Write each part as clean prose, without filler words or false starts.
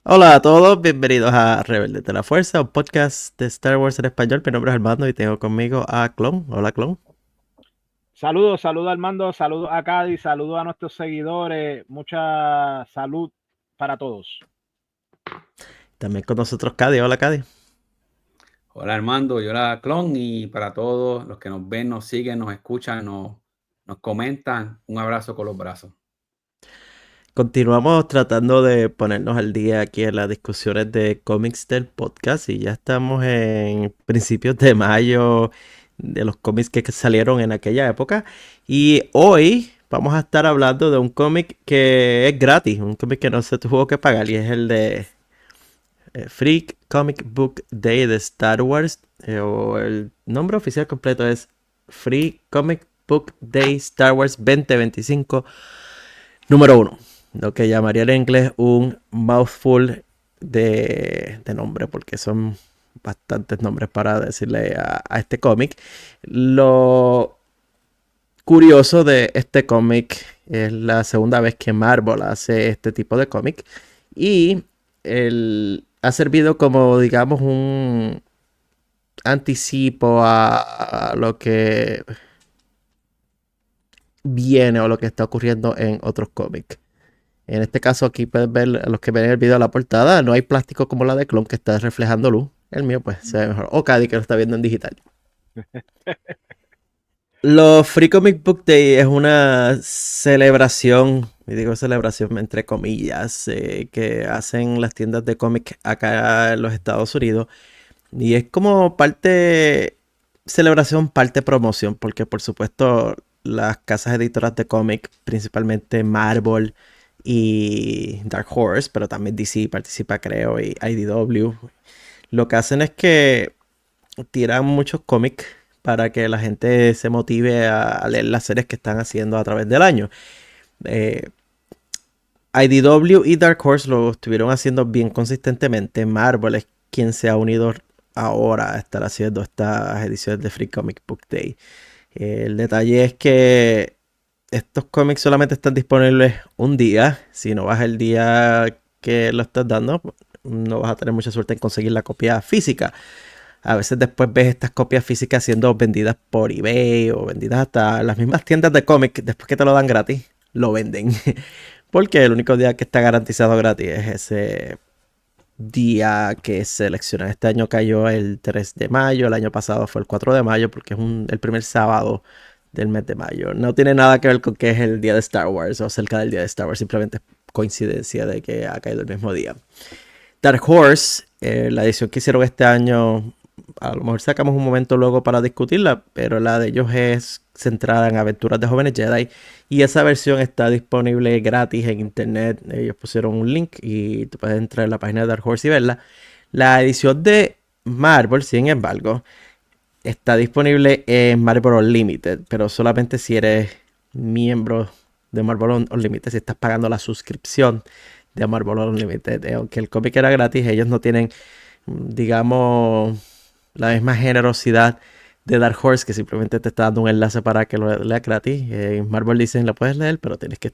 Hola a todos, bienvenidos a Rebeldes de la Fuerza, un podcast de Star Wars en español. Mi nombre es Armando y tengo conmigo a Clon. Hola, Clon. Saludos, saludos Armando, saludos a Cádiz, saludos a nuestros seguidores, mucha salud para todos. También con nosotros Cady. Hola, Cady. Hola Armando, yo hola Clon y para todos los que nos ven, nos siguen, nos escuchan, nos comentan, un abrazo con los brazos. Continuamos tratando de ponernos al día aquí en las discusiones de cómics del podcast y ya estamos en principios de mayo de los cómics que salieron en aquella época. Y hoy vamos a estar hablando de un cómic que es gratis, un cómic que no se tuvo que pagar y es el de Free Comic Book Day de Star Wars, o el nombre oficial completo es Free Comic Book Day Star Wars 2025 número 1, lo que llamaría en inglés un mouthful de nombre, porque son bastantes nombres para decirle a este cómic. Lo curioso de este cómic es la segunda vez que Marvel hace este tipo de cómic y ha servido como, digamos, un anticipo a lo que viene o lo que está ocurriendo en otros cómics. En este caso aquí pueden ver, a los que ven el video, la portada, no hay plástico como la de Clone que está reflejando luz. El mío pues se ve mejor. O Caddy que lo está viendo en digital. Los Free Comic Book Day es una celebración, y digo celebración entre comillas, que hacen las tiendas de cómic acá en los Estados Unidos. Y es como parte celebración, parte promoción, porque por supuesto las casas editoras de cómic, principalmente Marvel y Dark Horse, pero también DC participa creo y IDW, lo que hacen es que tiran muchos cómics para que la gente se motive a leer las series que están haciendo a través del año. Eh, IDW y Dark Horse lo estuvieron haciendo bien consistentemente. Marvel es quien se ha unido ahora a estar haciendo estas ediciones de Free Comic Book Day. El detalle es que estos cómics solamente están disponibles un día. Si no vas el día que lo estás dando, no vas a tener mucha suerte en conseguir la copia física. A veces después ves estas copias físicas siendo vendidas por eBay o vendidas hasta las mismas tiendas de cómics. Después que te lo dan gratis, lo venden. Porque el único día que está garantizado gratis es ese día que selecciona. Este año cayó el 3 de mayo, el año pasado fue el 4 de mayo porque es el primer sábado del mes de mayo. No tiene nada que ver con que es el día de Star Wars o cerca del día de Star Wars, simplemente es coincidencia de que ha caído el mismo día. Dark Horse, la edición que hicieron este año, a lo mejor sacamos un momento luego para discutirla, pero la de ellos es centrada en aventuras de jóvenes Jedi y esa versión está disponible gratis en internet. Ellos pusieron un link y tú puedes entrar en la página de Dark Horse y verla. La edición de Marvel, sin embargo, está disponible en Marvel Unlimited, pero solamente si eres miembro de Marvel Unlimited, si estás pagando la suscripción de Marvel Unlimited. Aunque el cómic era gratis, ellos no tienen, digamos, la misma generosidad de Dark Horse, que simplemente te está dando un enlace para que lo leas gratis. En Marvel dicen, lo puedes leer, pero tienes que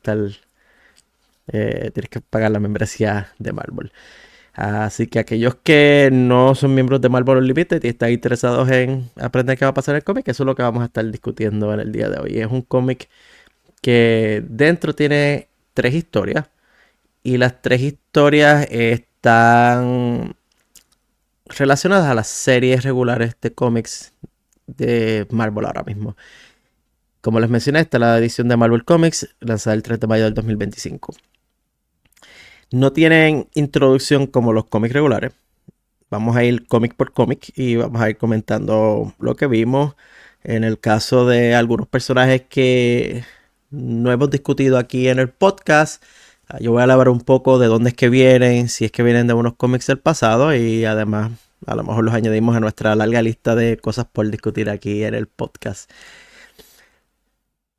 pagar la membresía de Marvel. Así que aquellos que no son miembros de Marvel Unlimited y están interesados en aprender qué va a pasar en el cómic, eso es lo que vamos a estar discutiendo en el día de hoy. Es un cómic que dentro tiene 3 historias y las 3 historias están relacionadas a las series regulares de cómics de Marvel ahora mismo. Como les mencioné, esta es la edición de Marvel Comics lanzada el 3 de mayo del 2025. No tienen introducción como los cómics regulares. Vamos a ir cómic por cómic y vamos a ir comentando lo que vimos. En el caso de algunos personajes que no hemos discutido aquí en el podcast, yo voy a hablar un poco de dónde es que vienen, si es que vienen de unos cómics del pasado y además a lo mejor los añadimos a nuestra larga lista de cosas por discutir aquí en el podcast.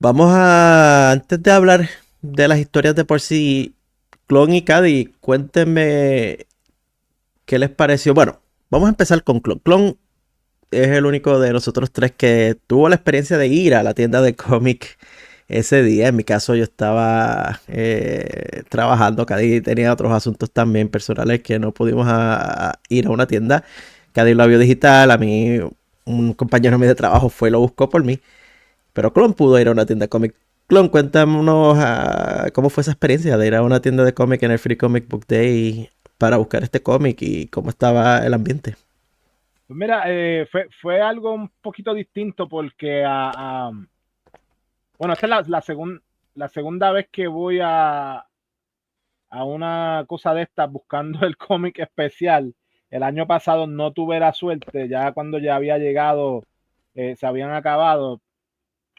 Antes de hablar de las historias de por sí, Clon y Caddy, cuéntenme qué les pareció. Bueno, vamos a empezar con Clon. Clon es el único de nosotros tres que tuvo la experiencia de ir a la tienda de cómic ese día, en mi caso, yo estaba trabajando. Cady tenía otros asuntos también personales que no pudimos ir a una tienda. Cady lo vio digital, a mí un compañero mío de trabajo fue y lo buscó por mí. Pero Clon pudo ir a una tienda de cómic. Clon, cuéntanos cómo fue esa experiencia de ir a una tienda de cómic en el Free Comic Book Day para buscar este cómic y cómo estaba el ambiente. Pues mira, fue algo un poquito distinto porque, bueno, esta es la segunda vez que voy a una cosa de estas buscando el cómic especial. El año pasado no tuve la suerte, ya cuando ya había llegado, se habían acabado.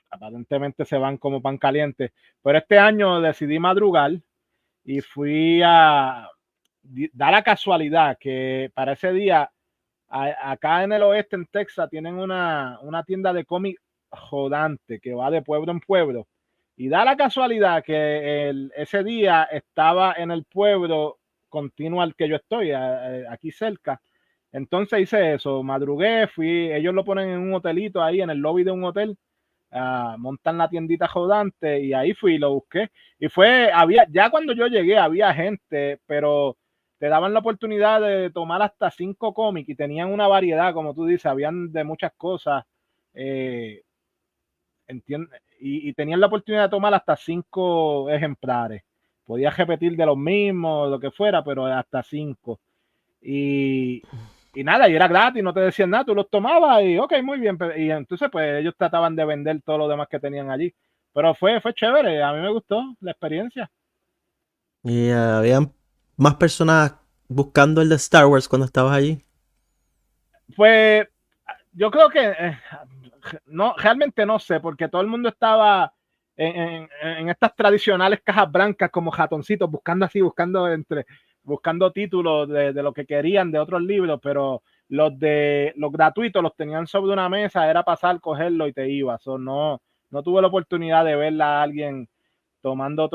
Aparentemente se van como pan caliente. Pero este año decidí madrugar y da la casualidad que para ese día, acá en el oeste, en Texas, tienen una tienda de cómic rodante que va de pueblo en pueblo. Y da la casualidad que ese día estaba en el pueblo continuo al que yo estoy, aquí cerca. Entonces hice eso, madrugué, ellos lo ponen en un hotelito ahí, en el lobby de un hotel, montan la tiendita rodante y ahí fui y lo busqué. Y ya cuando yo llegué había gente, pero te daban la oportunidad de tomar hasta 5 cómics y tenían una variedad, como tú dices, habían de muchas cosas. Y tenían la oportunidad de tomar hasta 5 ejemplares. Podías repetir de los mismos, lo que fuera, pero hasta 5. Y nada, y era gratis, no te decían nada, tú los tomabas y ok, muy bien. Y entonces pues ellos trataban de vender todo lo demás que tenían allí. Pero fue chévere, a mí me gustó la experiencia. Y habían más personas buscando el de Star Wars cuando estabas allí. Pues yo creo que no, realmente no sé, porque todo el mundo estaba en estas tradicionales cajas blancas como ratoncitos, buscando títulos de lo que querían de otros libros, pero los gratuitos los tenían sobre una mesa, era pasar, cogerlo y te ibas. No tuve la oportunidad de verla a alguien tomando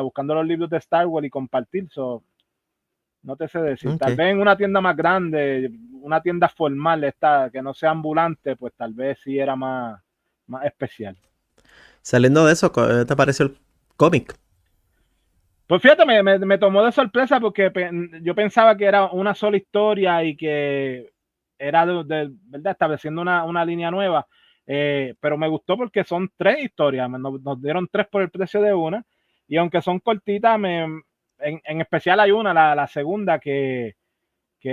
buscando los libros de Star Wars y compartir. No te sé decir. Tal Okay. vez en una tienda más grande, una tienda formal, que no sea ambulante, pues tal vez sí era más especial. Saliendo de eso, ¿qué te pareció el cómic? Pues fíjate, me tomó de sorpresa porque yo pensaba que era una sola historia y que era ¿verdad? Estableciendo una línea nueva. Pero me gustó porque son 3 historias. Nos dieron 3 por el precio de una. Y aunque son cortitas, en especial hay una, la segunda, que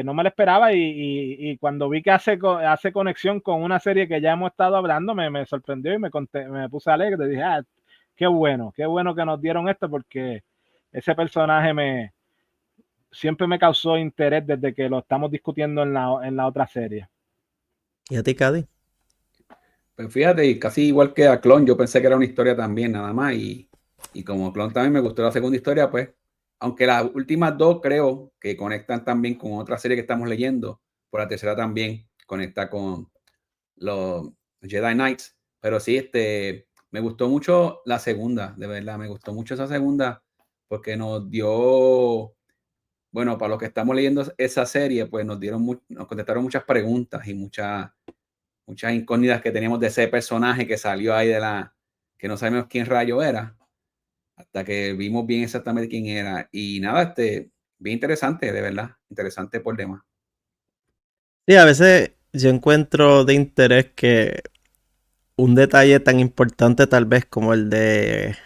no me la esperaba y cuando vi que hace conexión con una serie que ya hemos estado hablando, me sorprendió y me puse alegre. Dije, qué bueno que nos dieron esto porque ese personaje siempre me causó interés desde que lo estamos discutiendo en la otra serie. ¿Y a ti, Cady? Pues fíjate, y casi igual que a Clon, yo pensé que era una historia también, nada más. Y como Clon también me gustó la segunda historia, pues, aunque las últimas 2 creo que conectan también con otra serie que estamos leyendo, por la tercera también conecta con los Jedi Knights. Pero sí, me gustó mucho la segunda, de verdad, me gustó mucho esa segunda, porque nos dio, bueno, para los que estamos leyendo esa serie, pues nos contestaron muchas preguntas y muchas incógnitas que teníamos de ese personaje que salió ahí que no sabemos quién rayo era, hasta que vimos bien exactamente quién era. Y nada, bien interesante, de verdad, interesante por demás. Sí, a veces yo encuentro de interés que un detalle tan importante tal vez como el de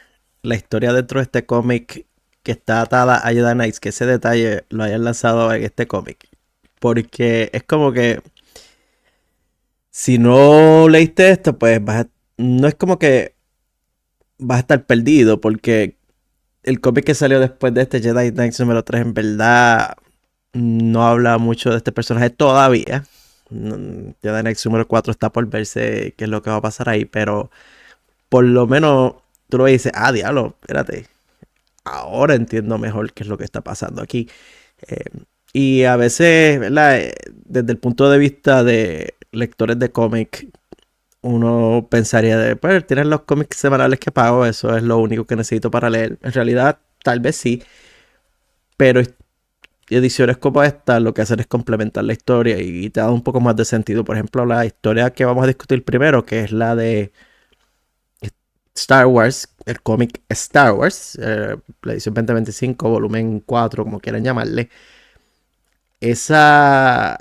la historia dentro de este cómic que está atada a Jedi Knights, que ese detalle lo hayan lanzado en este cómic. Porque es como que si no leíste esto, pues no es como que vas a estar perdido, porque el cómic que salió después de este Jedi Knights número 3 en verdad no habla mucho de este personaje todavía. Jedi Knights número 4 está por verse qué es lo que va a pasar ahí, pero por lo menos tú lo dices, diablo, espérate, ahora entiendo mejor qué es lo que está pasando aquí. Eh, y a veces, ¿verdad? Desde el punto de vista de lectores de cómic, uno pensaría pues, tienen los cómics semanales que pago, eso es lo único que necesito para leer. En realidad, tal vez sí, pero ediciones como esta lo que hacen es complementar la historia y te da un poco más de sentido. Por ejemplo, la historia que vamos a discutir primero, que es la de Star Wars, el cómic Star Wars, la edición 2025, volumen 4, como quieran llamarle. Esa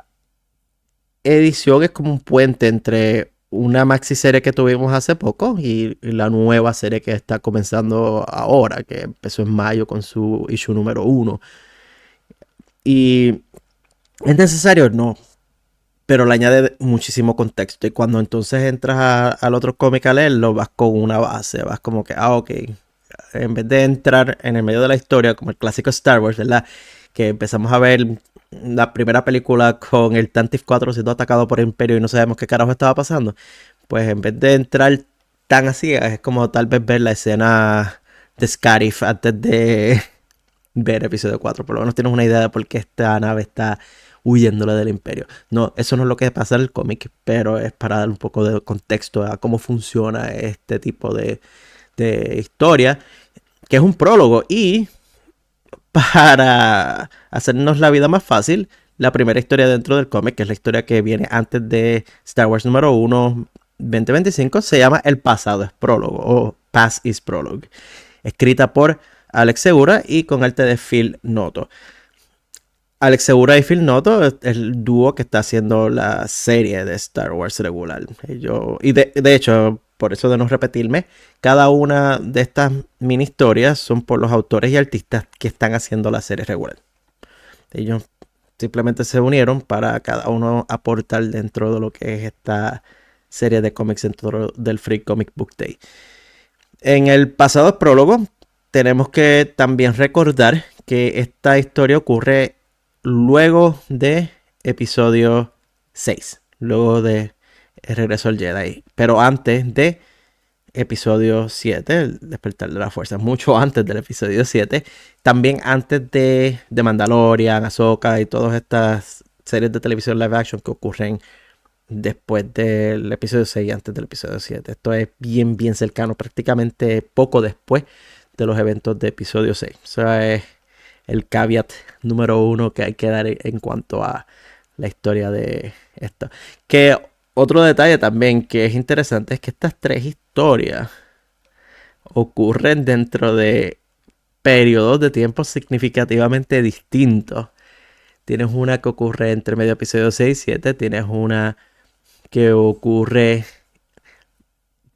edición es como un puente entre una maxi serie que tuvimos hace poco y la nueva serie que está comenzando ahora, que empezó en mayo con su issue número 1. Y ¿es necesario? No, pero le añade muchísimo contexto. Y cuando entonces entras al otro cómic a leerlo, vas con una base, vas como que, ok, en vez de entrar en el medio de la historia, como el clásico Star Wars, ¿verdad? Que empezamos a ver la primera película con el Tantive 4 siendo atacado por el Imperio y no sabemos qué carajo estaba pasando. Pues en vez de entrar tan así, es como tal vez ver la escena de Scarif antes de ver episodio 4. Por lo menos tienes una idea de por qué esta nave está huyéndole del Imperio. No, eso no es lo que pasa en el cómic, pero es para dar un poco de contexto a cómo funciona este tipo de historia, que es un prólogo. Y para hacernos la vida más fácil, la primera historia dentro del cómic, que es la historia que viene antes de Star Wars número 1 2025, se llama El pasado es prólogo o Past is Prologue, escrita por Alex Segura y con arte de Phil Noto. Alex Segura y Phil Noto es el dúo que está haciendo la serie de Star Wars regular. Y de hecho, por eso de no repetirme, cada una de estas mini historias son por los autores y artistas que están haciendo la serie regular. Ellos simplemente se unieron para cada uno aportar dentro de lo que es esta serie de cómics dentro del Free Comic Book Day. En el pasado prólogo tenemos que también recordar que esta historia ocurre luego de episodio 6, luego de El regreso al Jedi, pero antes de episodio 7, El despertar de la fuerza, mucho antes del episodio 7, también antes de Mandalorian, Ahsoka y todas estas series de televisión live action que ocurren después del episodio 6 y antes del episodio 7. Esto es bien cercano, prácticamente poco después de los eventos de episodio 6. Eso es el caveat número 1 que hay que dar en cuanto a la historia de esto. Que otro detalle también que es interesante es que estas tres historias ocurren dentro de periodos de tiempo significativamente distintos. Tienes una que ocurre entre medio episodio 6 y 7, tienes una que ocurre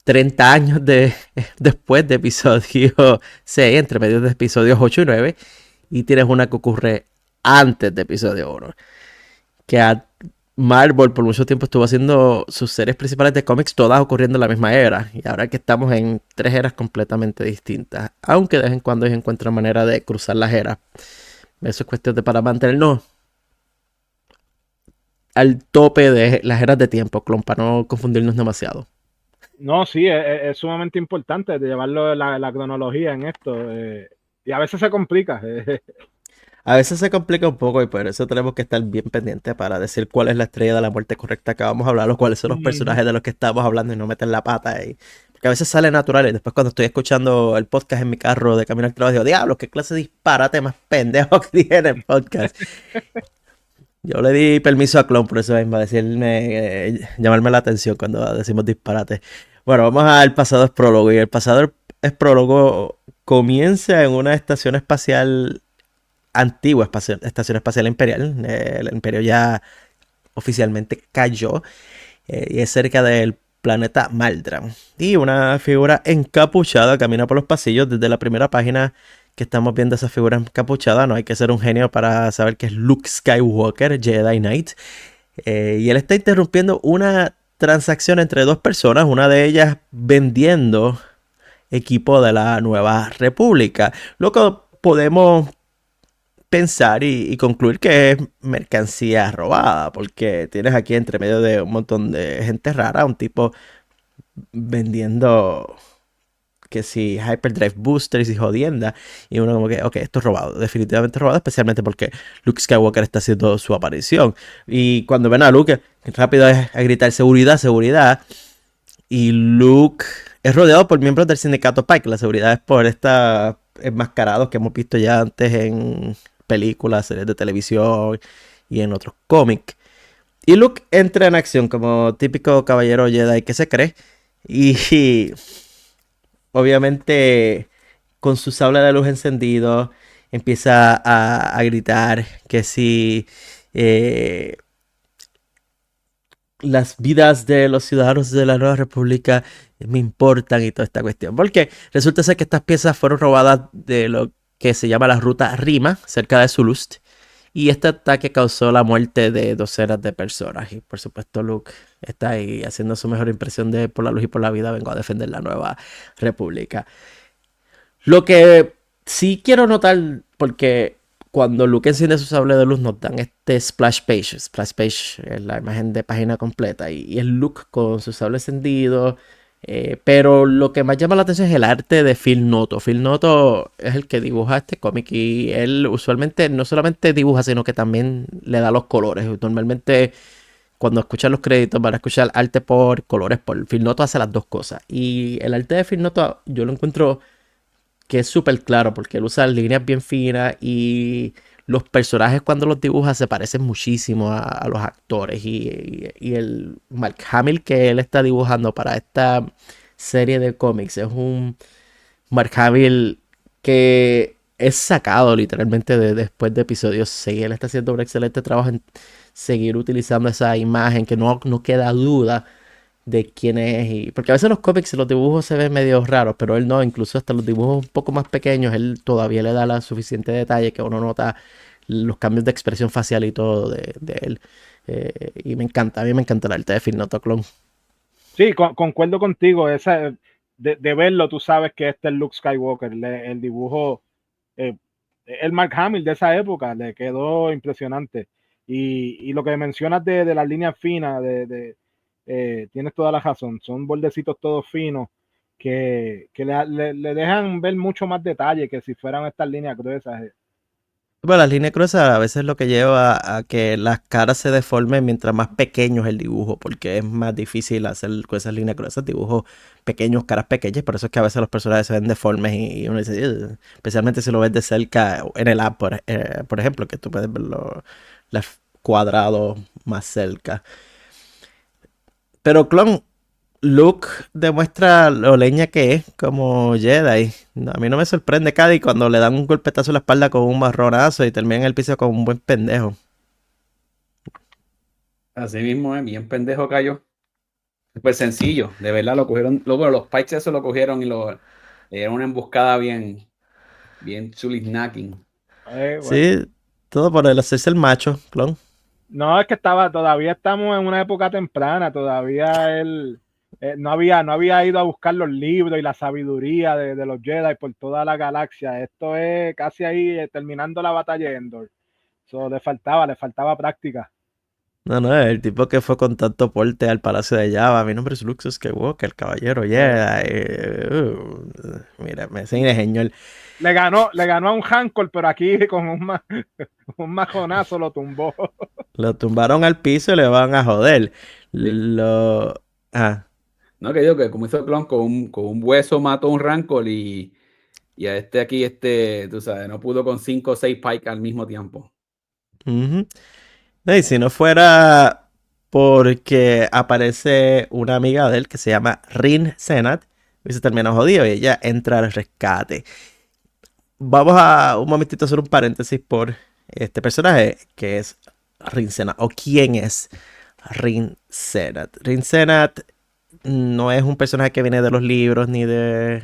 30 años después de episodio 6, entre medio de episodios 8 y 9, y tienes una que ocurre antes de episodio 1. Que Marvel por mucho tiempo estuvo haciendo sus series principales de cómics todas ocurriendo en la misma era, y ahora que estamos en 3 eras completamente distintas, aunque de vez en cuando ellos encuentran manera de cruzar las eras. Eso es cuestión de para mantenernos al tope de las eras de tiempo, Clon, para no confundirnos demasiado. No, sí, es sumamente importante de llevarlo la cronología en esto. Y a veces se complica. A veces se complica un poco y por eso tenemos que estar bien pendientes para decir cuál es la estrella de la muerte correcta que vamos a hablar o cuáles son los personajes de los que estamos hablando y no meter la pata ahí. Porque a veces sale natural y después cuando estoy escuchando el podcast en mi carro de camino al trabajo digo, diablo, qué clase de disparate más pendejo que tiene el podcast. Yo le di permiso a Clon por eso mismo, decirme, llamarme la atención cuando decimos disparate. Bueno, vamos al pasado es prólogo. Y el pasado es prólogo comienza en una estación espacial antigua, estación espacial imperial. El imperio ya oficialmente cayó. Y es cerca del planeta Maldran. Y una figura encapuchada camina por los pasillos desde la primera página que estamos viendo esa figura encapuchada. No hay que ser un genio para saber que es Luke Skywalker, Jedi Knight. Y él está interrumpiendo una transacción entre dos personas, una de ellas vendiendo equipo de la Nueva República. Luego podemos pensar y concluir que es mercancía robada, porque tienes aquí entre medio de un montón de gente rara, un tipo vendiendo que si Hyperdrive Boosters y jodienda, y uno como que, ok, esto es robado, definitivamente robado, especialmente porque Luke Skywalker está haciendo su aparición, y cuando ven a Luke, rápido es a gritar seguridad, seguridad, y Luke es rodeado por miembros del sindicato Pike. La seguridad es por estos enmascarados que hemos visto ya antes en películas, series de televisión y en otros cómics. Y Luke entra en acción como típico caballero Jedi que se cree, y obviamente con su sable de luz encendido empieza a gritar que si las vidas de los ciudadanos de la Nueva República me importan y toda esta cuestión. Porque resulta ser que estas piezas fueron robadas de lo que se llama la ruta Rima, cerca de Zulust. Y este ataque causó la muerte de docenas de personas. Y por supuesto Luke está ahí haciendo su mejor impresión de por la luz y por la vida vengo a defender la Nueva República. Lo que sí quiero notar, porque cuando Luke enciende su sable de luz nos dan este splash page. Splash page es la imagen de página completa y es Luke con su sable encendido. Pero lo que más llama la atención es el arte de Phil Noto. Phil Noto es el que dibuja este cómic y él usualmente no solamente dibuja, sino que también le da los colores. Normalmente cuando escuchan los créditos van a escuchar arte por colores por. Phil Noto hace las dos cosas. Y el arte de Phil Noto yo lo encuentro que es súper claro porque él usa líneas bien finas y los personajes cuando los dibuja se parecen muchísimo a los actores y el Mark Hamill que él está dibujando para esta serie de cómics es un Mark Hamill que es sacado literalmente después de episodio 6. Él está haciendo un excelente trabajo en seguir utilizando esa imagen que no queda duda de quién es. Porque a veces los cómics y los dibujos se ven medio raros, pero él no, incluso hasta los dibujos un poco más pequeños, él todavía le da la suficiente detalle que uno nota los cambios de expresión facial y todo de él. Y me encanta, a mí me encanta el arte de Phil Noto Clone. Sí, concuerdo contigo. De verlo, tú sabes que este es Luke Skywalker. El dibujo, el Mark Hamill de esa época, le quedó impresionante. Y lo que mencionas de las líneas finas, tienes toda la razón. Son bordecitos todos finos que le dejan ver mucho más detalle que si fueran estas líneas gruesas. Bueno, las líneas gruesas a veces es lo que lleva a que las caras se deformen mientras más pequeño es el dibujo, porque es más difícil hacer con esas líneas gruesas dibujos pequeños, caras pequeñas, por eso es que a veces los personajes se ven deformes y uno dice, "Ugh", especialmente si lo ves de cerca en el app, por ejemplo, que tú puedes ver los cuadrados más cerca. Pero Clon, Luke demuestra lo leña que es como Jedi. A mí no me sorprende Cady cuando le dan un golpetazo en la espalda con un marronazo y termina en el piso con un buen pendejo. Así mismo, bien pendejo cayó. Súper sencillo, de verdad lo cogieron. Luego los Pikes eso lo cogieron y le dieron una emboscada bien chulisnacking. Bueno. Sí, todo por el hacerse el macho, Clon. No, es que todavía estamos en una época temprana, todavía él no había ido a buscar los libros y la sabiduría de los Jedi por toda la galaxia. Esto es casi ahí terminando la batalla de Endor. So, le faltaba práctica. No, el tipo que fue con tanto porte al Palacio de Java. Mi nombre es Luke Skywalker, el caballero Jedi. Mira, me ese ingenio. Le ganó a un Hancor, pero aquí con un majonazo lo tumbó. Lo tumbaron al piso y le van a joder. Sí. No, que digo que como hizo Clon con un hueso mató a un Rancor y a aquí, tú sabes, no pudo con 5 o 6 Pike al mismo tiempo. No, y si no fuera porque aparece una amiga de él que se llama Rin Senat y se termina jodido y ella entra al rescate. Vamos a un momentito a hacer un paréntesis por este personaje que es Rin Senat o quién es Rin Senat. Rin Senat no es un personaje que viene de los libros ni de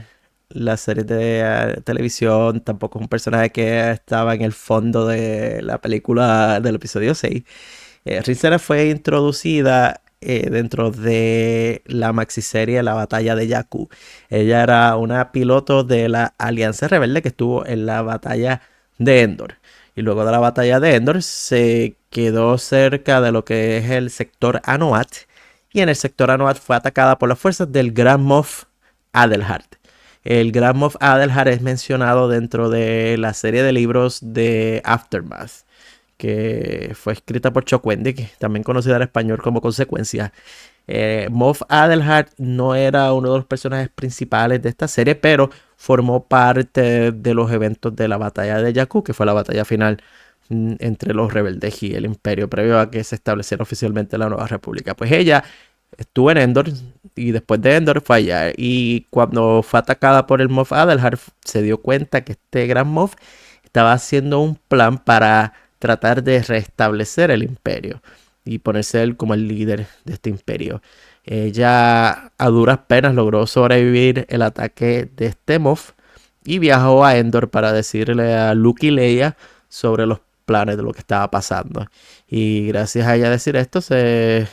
las series de televisión, tampoco es un personaje que estaba en el fondo de la película del episodio 6. Rin Senat fue introducida dentro de la maxiserie La Batalla de Jakku. Ella era una piloto de la Alianza Rebelde que estuvo en la batalla de Endor. Y luego de la batalla de Endor se quedó cerca de lo que es el sector Anoat. Y en el sector Anoat fue atacada por las fuerzas del Gran Moff Adelhard. El Gran Moff Adelhard es mencionado dentro de la serie de libros de Aftermath, que fue escrita por Chuck Wendig, también conocida en español como Consecuencia. Moff Adelhard no era uno de los personajes principales de esta serie, pero formó parte de los eventos de la batalla de Jakku, que fue la batalla final entre los rebeldes y el imperio, previo a que se estableciera oficialmente la Nueva República. Pues ella estuvo en Endor y después de Endor fue allá. Y cuando fue atacada por el Moff Adelhard, se dio cuenta que este gran Moff estaba haciendo un plan para tratar de restablecer el imperio y ponerse él como el líder de este imperio. Ella a duras penas logró sobrevivir el ataque de este Moff y viajó a Endor para decirle a Luke y Leia sobre los planes de lo que estaba pasando. Y gracias a ella decir esto, el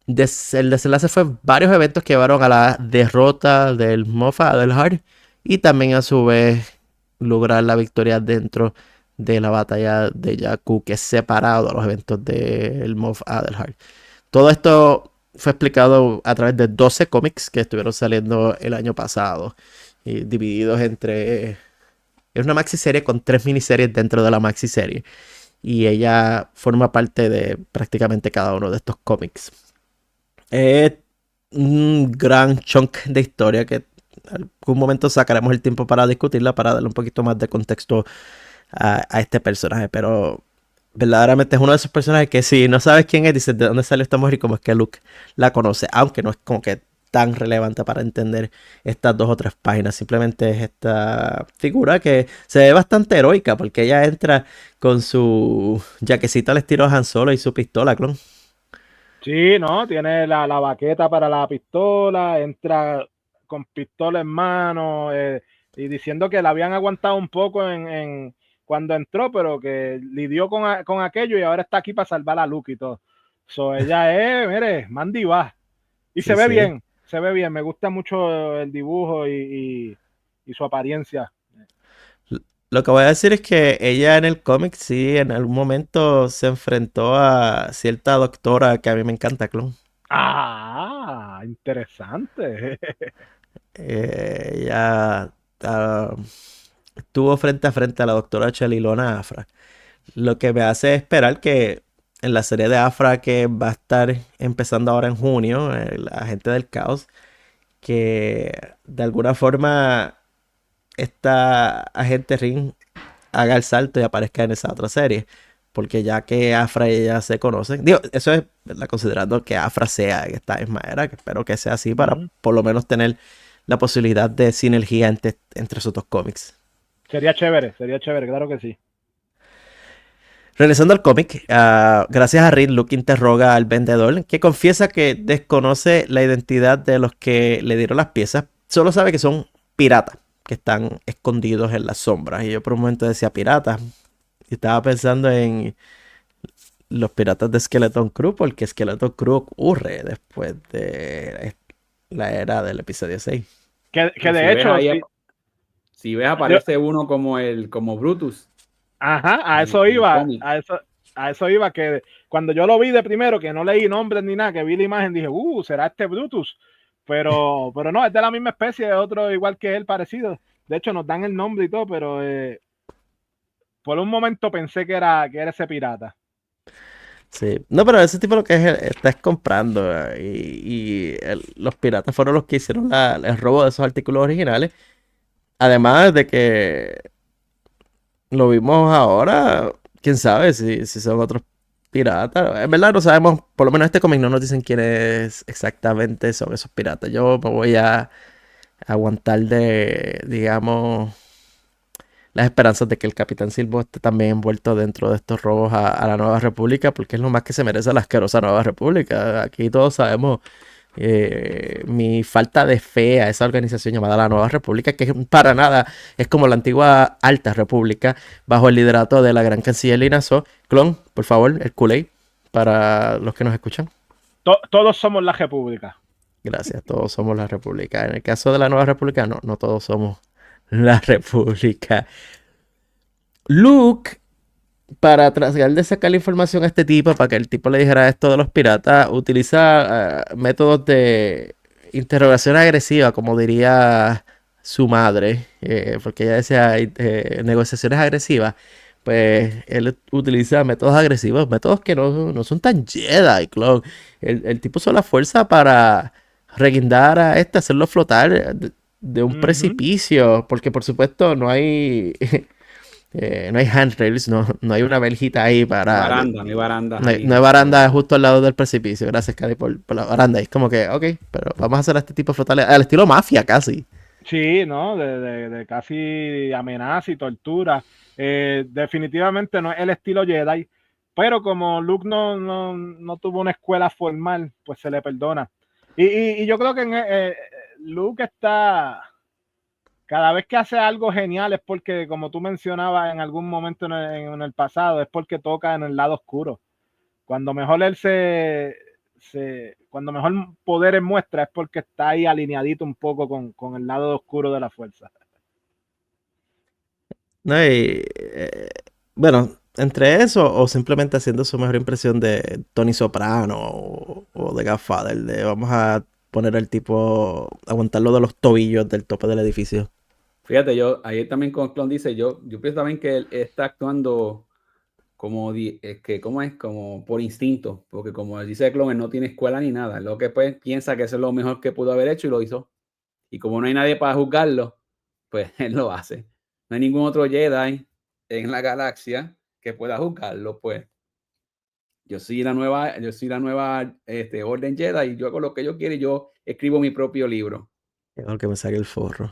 desenlace fue varios eventos que llevaron a la derrota del Moff Adelhard y también a su vez lograr la victoria dentro de la batalla de Jakku, que es separado a los eventos del Moff Adelhard. Todo esto fue explicado a través de 12 cómics que estuvieron saliendo el año pasado, y divididos entre... Es una maxi serie con 3 miniseries dentro de la maxi serie. Y ella forma parte de prácticamente cada uno de estos cómics. Es un gran chunk de historia que en algún momento sacaremos el tiempo para discutirla, para darle un poquito más de contexto a este personaje. Pero verdaderamente es uno de esos personajes que si no sabes quién es, dices de dónde salió esta mujer y cómo es que Luke la conoce. Aunque no es como que tan relevante para entender estas 2 o 3 páginas. Simplemente es esta figura que se ve bastante heroica porque ella entra con su jaquecita al estilo Han Solo y su pistola, clon. Sí, ¿no? Tiene la baqueta para la pistola, entra con pistola en mano y diciendo que la habían aguantado un poco cuando entró, pero que lidió con aquello y ahora está aquí para salvar a Luke y todo. Ella es, mire, Mandy va. Y Sí, se ve sí. bien, se ve bien. Me gusta mucho el dibujo y su apariencia. Lo que voy a decir es que ella en el cómic sí en algún momento se enfrentó a cierta doctora que a mí me encanta, clon. Ah, interesante. Ella estuvo frente a frente a la doctora Chelilona Afra. Lo que me hace esperar que en la serie de Afra que va a estar empezando ahora en junio, el agente del caos, que de alguna forma esta agente Ring haga el salto y aparezca en esa otra serie. Porque ya que Afra y ella se conocen, digo, eso es, ¿verdad? Considerando que Afra sea en esta misma era, que espero que sea así para por lo menos tener la posibilidad de sinergia entre esos 2 cómics. Sería chévere, claro que sí. Regresando al cómic, gracias a Reed, Luke interroga al vendedor, que confiesa que desconoce la identidad de los que le dieron las piezas, solo sabe que son piratas, que están escondidos en las sombras. Y yo por un momento decía piratas, y estaba pensando en los piratas de Skeleton Crew, porque Skeleton Crew ocurre después de la era del episodio 6. Que de hecho, si ves, aparece uno como Brutus. Ajá, a eso iba, que cuando yo lo vi de primero, que no leí nombres ni nada, que vi la imagen, dije, ¿será este Brutus? Pero no, es de la misma especie, otro igual que él, parecido. De hecho, nos dan el nombre y todo, pero por un momento pensé que era ese pirata. Sí, no, pero ese tipo lo que estás comprando, los piratas fueron los que hicieron el robo de esos artículos originales. Además de que lo vimos ahora, quién sabe si son otros piratas. En verdad no sabemos, por lo menos este cómic no nos dicen quiénes exactamente son esos piratas. Yo me voy a aguantar de, digamos, las esperanzas de que el Capitán Silbo esté también envuelto dentro de estos robos a la Nueva República, porque es lo más que se merece la asquerosa Nueva República. Aquí todos sabemos mi falta de fe a esa organización llamada la Nueva República, que para nada es como la antigua Alta República, bajo el liderato de la gran canciller Lina Soh. Clon, por favor, el Kool-Aid para los que nos escuchan. Todos somos la República. Gracias, todos somos la República. En el caso de la Nueva República, no todos somos la República. Luke, para tratar de sacar la información a este tipo, para que el tipo le dijera esto de los piratas, utiliza métodos de interrogación agresiva, como diría su madre, porque ella decía negociaciones agresivas. Pues él utiliza métodos agresivos, métodos que no son tan Jedi, clon. El tipo usó la fuerza para reguindar a hacerlo flotar de un precipicio, porque por supuesto no hay No hay handrails, no hay una verjita ahí para... No hay barandas No hay, ahí. no hay baranda justo al lado del precipicio. Gracias, Cari, por la baranda. Y es como que, ok, pero vamos a hacer este tipo de fortaleza. Al estilo mafia, casi. Sí, ¿no? De casi amenaza y tortura. Definitivamente no es el estilo Jedi, pero como Luke no tuvo una escuela formal, pues se le perdona. Y yo creo que Luke está, cada vez que hace algo genial es porque, como tú mencionabas en algún momento en el pasado, es porque toca en el lado oscuro. Cuando mejor él cuando mejor poderes muestra es porque está ahí alineadito un poco con el lado oscuro de la fuerza. ¿No? Bueno, entre eso o simplemente haciendo su mejor impresión de Tony Soprano o de Godfather, de vamos a poner al tipo, aguantarlo de los tobillos del tope del edificio. Fíjate, yo ayer también con Clon dice, yo pienso también que él está actuando como, ¿cómo es? Como por instinto, porque como dice Clon, él no tiene escuela ni nada, lo que pues piensa que eso es lo mejor que pudo haber hecho y lo hizo. Y como no hay nadie para juzgarlo, pues él lo hace. No hay ningún otro Jedi en la galaxia que pueda juzgarlo, pues yo soy la nueva Orden Jedi y yo hago lo que yo quiero y yo escribo mi propio libro. Mejor que me saque el forro.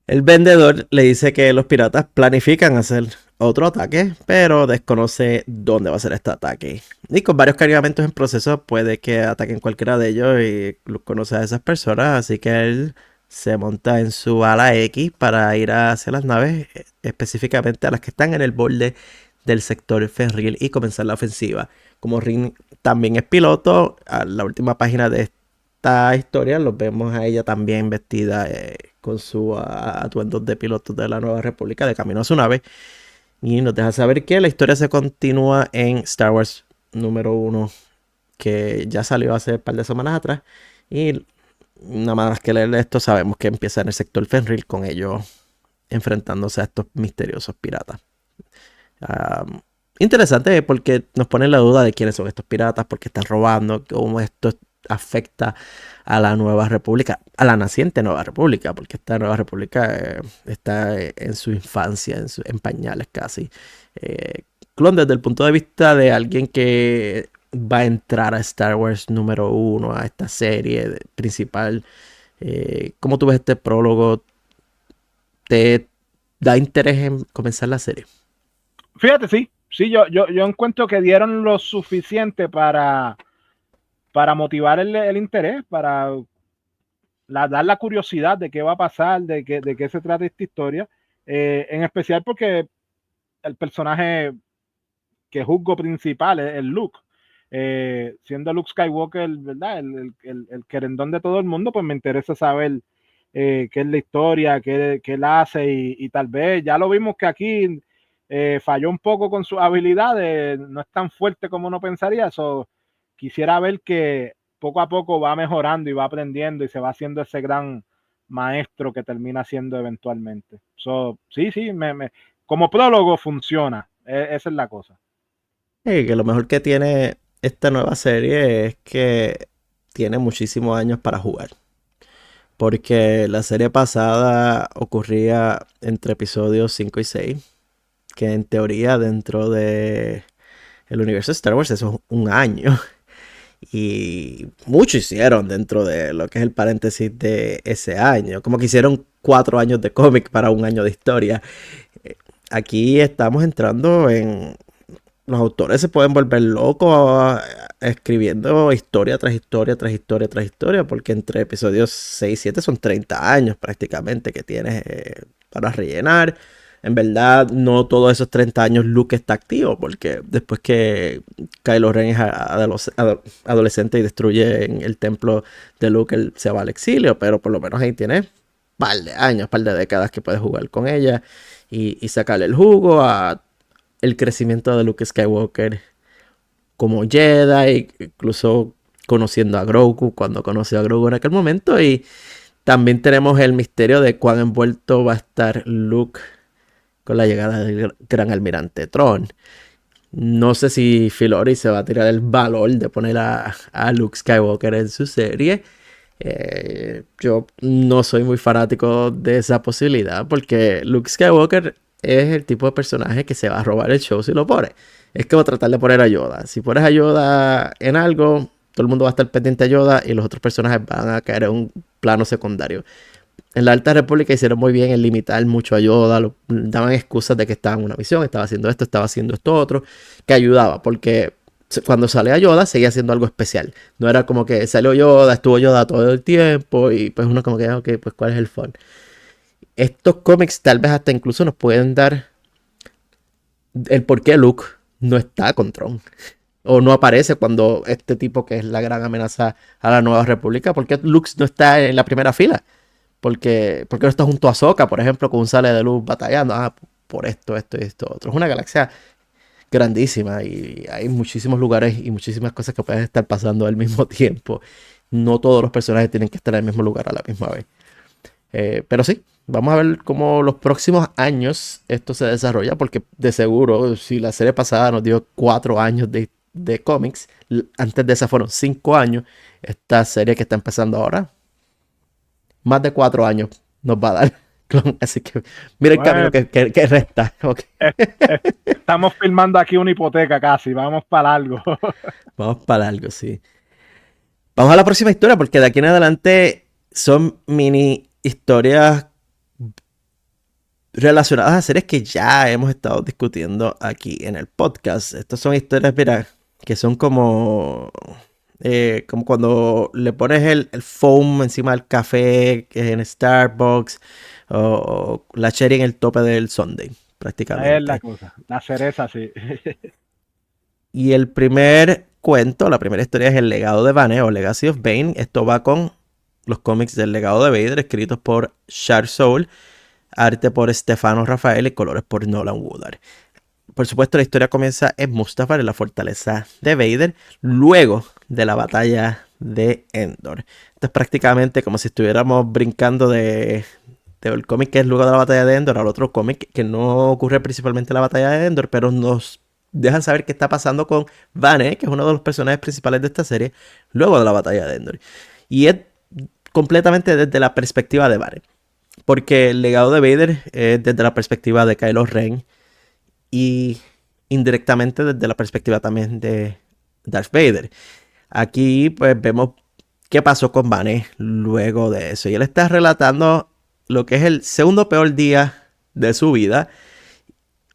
El vendedor le dice que los piratas planifican hacer otro ataque, pero desconoce dónde va a ser este ataque. Y con varios cargamentos en proceso puede que ataquen cualquiera de ellos y conoce a esas personas, así que él se monta en su ala X para ir hacia las naves, específicamente a las que están en el borde del sector Fenril y comenzar la ofensiva. Como Rin también es piloto, a la última página de esta historia los vemos a ella también vestida con su atuendo de piloto de la Nueva República de camino a su nave. Y nos deja saber que la historia se continúa en Star Wars número 1, que ya salió hace un par de semanas atrás. Y nada más que leer esto, sabemos que empieza en el sector Fenril con ellos enfrentándose a estos misteriosos piratas. Interesante porque nos pone la duda de quiénes son estos piratas, por qué están robando, cómo esto afecta a la Nueva República, a la naciente Nueva República, porque esta Nueva República está en su infancia, en pañales casi. Clon, desde el punto de vista de alguien que va a entrar a Star Wars número 1, a esta serie principal, ¿cómo tú ves este prólogo? ¿Te da interés en comenzar la serie? Fíjate, sí, yo encuentro que dieron lo suficiente para motivar el interés, para dar la curiosidad de qué va a pasar, de qué se trata esta historia, en especial porque el personaje que juzgo principal es el Luke. Siendo Luke Skywalker, ¿verdad? El querendón de todo el mundo, pues me interesa saber qué es la historia, qué él hace y tal vez ya lo vimos que aquí falló un poco con sus habilidades, no es tan fuerte como uno pensaría. Quisiera ver que poco a poco va mejorando y va aprendiendo y se va haciendo ese gran maestro que termina siendo eventualmente. Sí, como prólogo funciona, esa es la cosa. Que lo mejor que tiene esta nueva serie es que tiene muchísimos años para jugar. Porque la serie pasada ocurría entre episodios 5 y 6, que en teoría dentro de el universo de Star Wars eso es un año. Y mucho hicieron dentro de lo que es el paréntesis de ese año. Como que hicieron 4 años de cómic para un año de historia. Aquí estamos entrando en... Los autores se pueden volver locos escribiendo historia tras historia, tras historia, tras historia, porque entre episodios 6 y 7 son 30 años prácticamente que tienes para rellenar. En verdad, no todos esos 30 años Luke está activo, porque después que Kylo Ren es adolescente y destruye el templo de Luke, él se va al exilio, pero por lo menos ahí tienes par de años, par de décadas que puedes jugar con ella y sacarle el jugo a el crecimiento de Luke Skywalker como Jedi, incluso conociendo a Grogu cuando conoció a Grogu en aquel momento. Y también tenemos el misterio de cuán envuelto va a estar Luke con la llegada del gran almirante Thrawn. No sé si Filoni se va a tirar el valor de poner a Luke Skywalker en su serie. Yo no soy muy fanático de esa posibilidad porque Luke Skywalker es el tipo de personaje que se va a robar el show si lo pone. Es como tratar de poner a Yoda. Si pones a Yoda en algo, todo el mundo va a estar pendiente a Yoda y los otros personajes van a caer en un plano secundario. En la Alta República hicieron muy bien en limitar mucho a Yoda, daban excusas de que estaba en una misión, estaba haciendo esto otro, que ayudaba, porque cuando sale a Yoda seguía haciendo algo especial. No era como que salió Yoda, estuvo Yoda todo el tiempo y pues uno como que, ok, pues ¿cuál es el fun? Estos cómics tal vez hasta incluso nos pueden dar el por qué Luke no está con Tron. O no aparece cuando este tipo que es la gran amenaza a la Nueva República. ¿Por qué Luke no está en la primera fila? Porque no está junto a Ahsoka, por ejemplo, con un sable de luz batallando. Ah, por esto, esto y esto otro. Es una galaxia grandísima y hay muchísimos lugares y muchísimas cosas que pueden estar pasando al mismo tiempo. No todos los personajes tienen que estar en el mismo lugar a la misma vez. Pero sí, vamos a ver cómo los próximos años esto se desarrolla, porque de seguro, si la serie pasada nos dio 4 años de cómics, antes de esa fueron 5 años, esta serie que está empezando ahora, más de 4 años nos va a dar. Así que mira el camino Bueno, que resta. Okay. estamos filmando aquí una hipoteca casi, vamos para algo. Vamos para algo, sí. Vamos a la próxima historia, porque de aquí en adelante son mini historias relacionadas a series que ya hemos estado discutiendo aquí en el podcast. Estas son historias, mira, que son como cuando le pones el foam encima del café que es en Starbucks o la cherry en el tope del sundae, Es la prácticamente. cosa, la cereza, sí. Y el primer cuento, la primera historia es El legado de Bane o Legacy of Bane. Esto va con los cómics del legado de Vader escritos por Char Soule, arte por Stefano Rafael y colores por Nolan Woodard. Por supuesto, la historia comienza en Mustafar, en la fortaleza de Vader, luego de la batalla de Endor. Esto es prácticamente como si estuviéramos brincando del cómic que es luego de la batalla de Endor al otro cómic que no ocurre principalmente en la batalla de Endor, pero nos dejan saber qué está pasando con Vane, que es uno de los personajes principales de esta serie, luego de la batalla de Endor. Y es completamente desde la perspectiva de Vane. Porque el legado de Vader es desde la perspectiva de Kylo Ren y indirectamente desde la perspectiva también de Darth Vader. Aquí pues vemos qué pasó con Vane luego de eso. Y él está relatando lo que es el segundo peor día de su vida,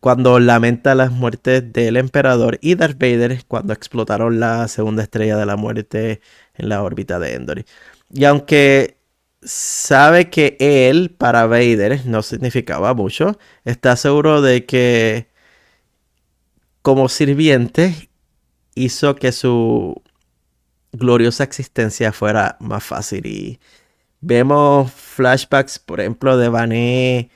cuando lamenta las muertes del emperador y Darth Vader cuando explotaron la segunda estrella de la muerte en la órbita de Endor. Y aunque sabe que él para Vader no significaba mucho, está seguro de que como sirviente hizo que su gloriosa existencia fuera más fácil. Y vemos flashbacks, por ejemplo, de Vané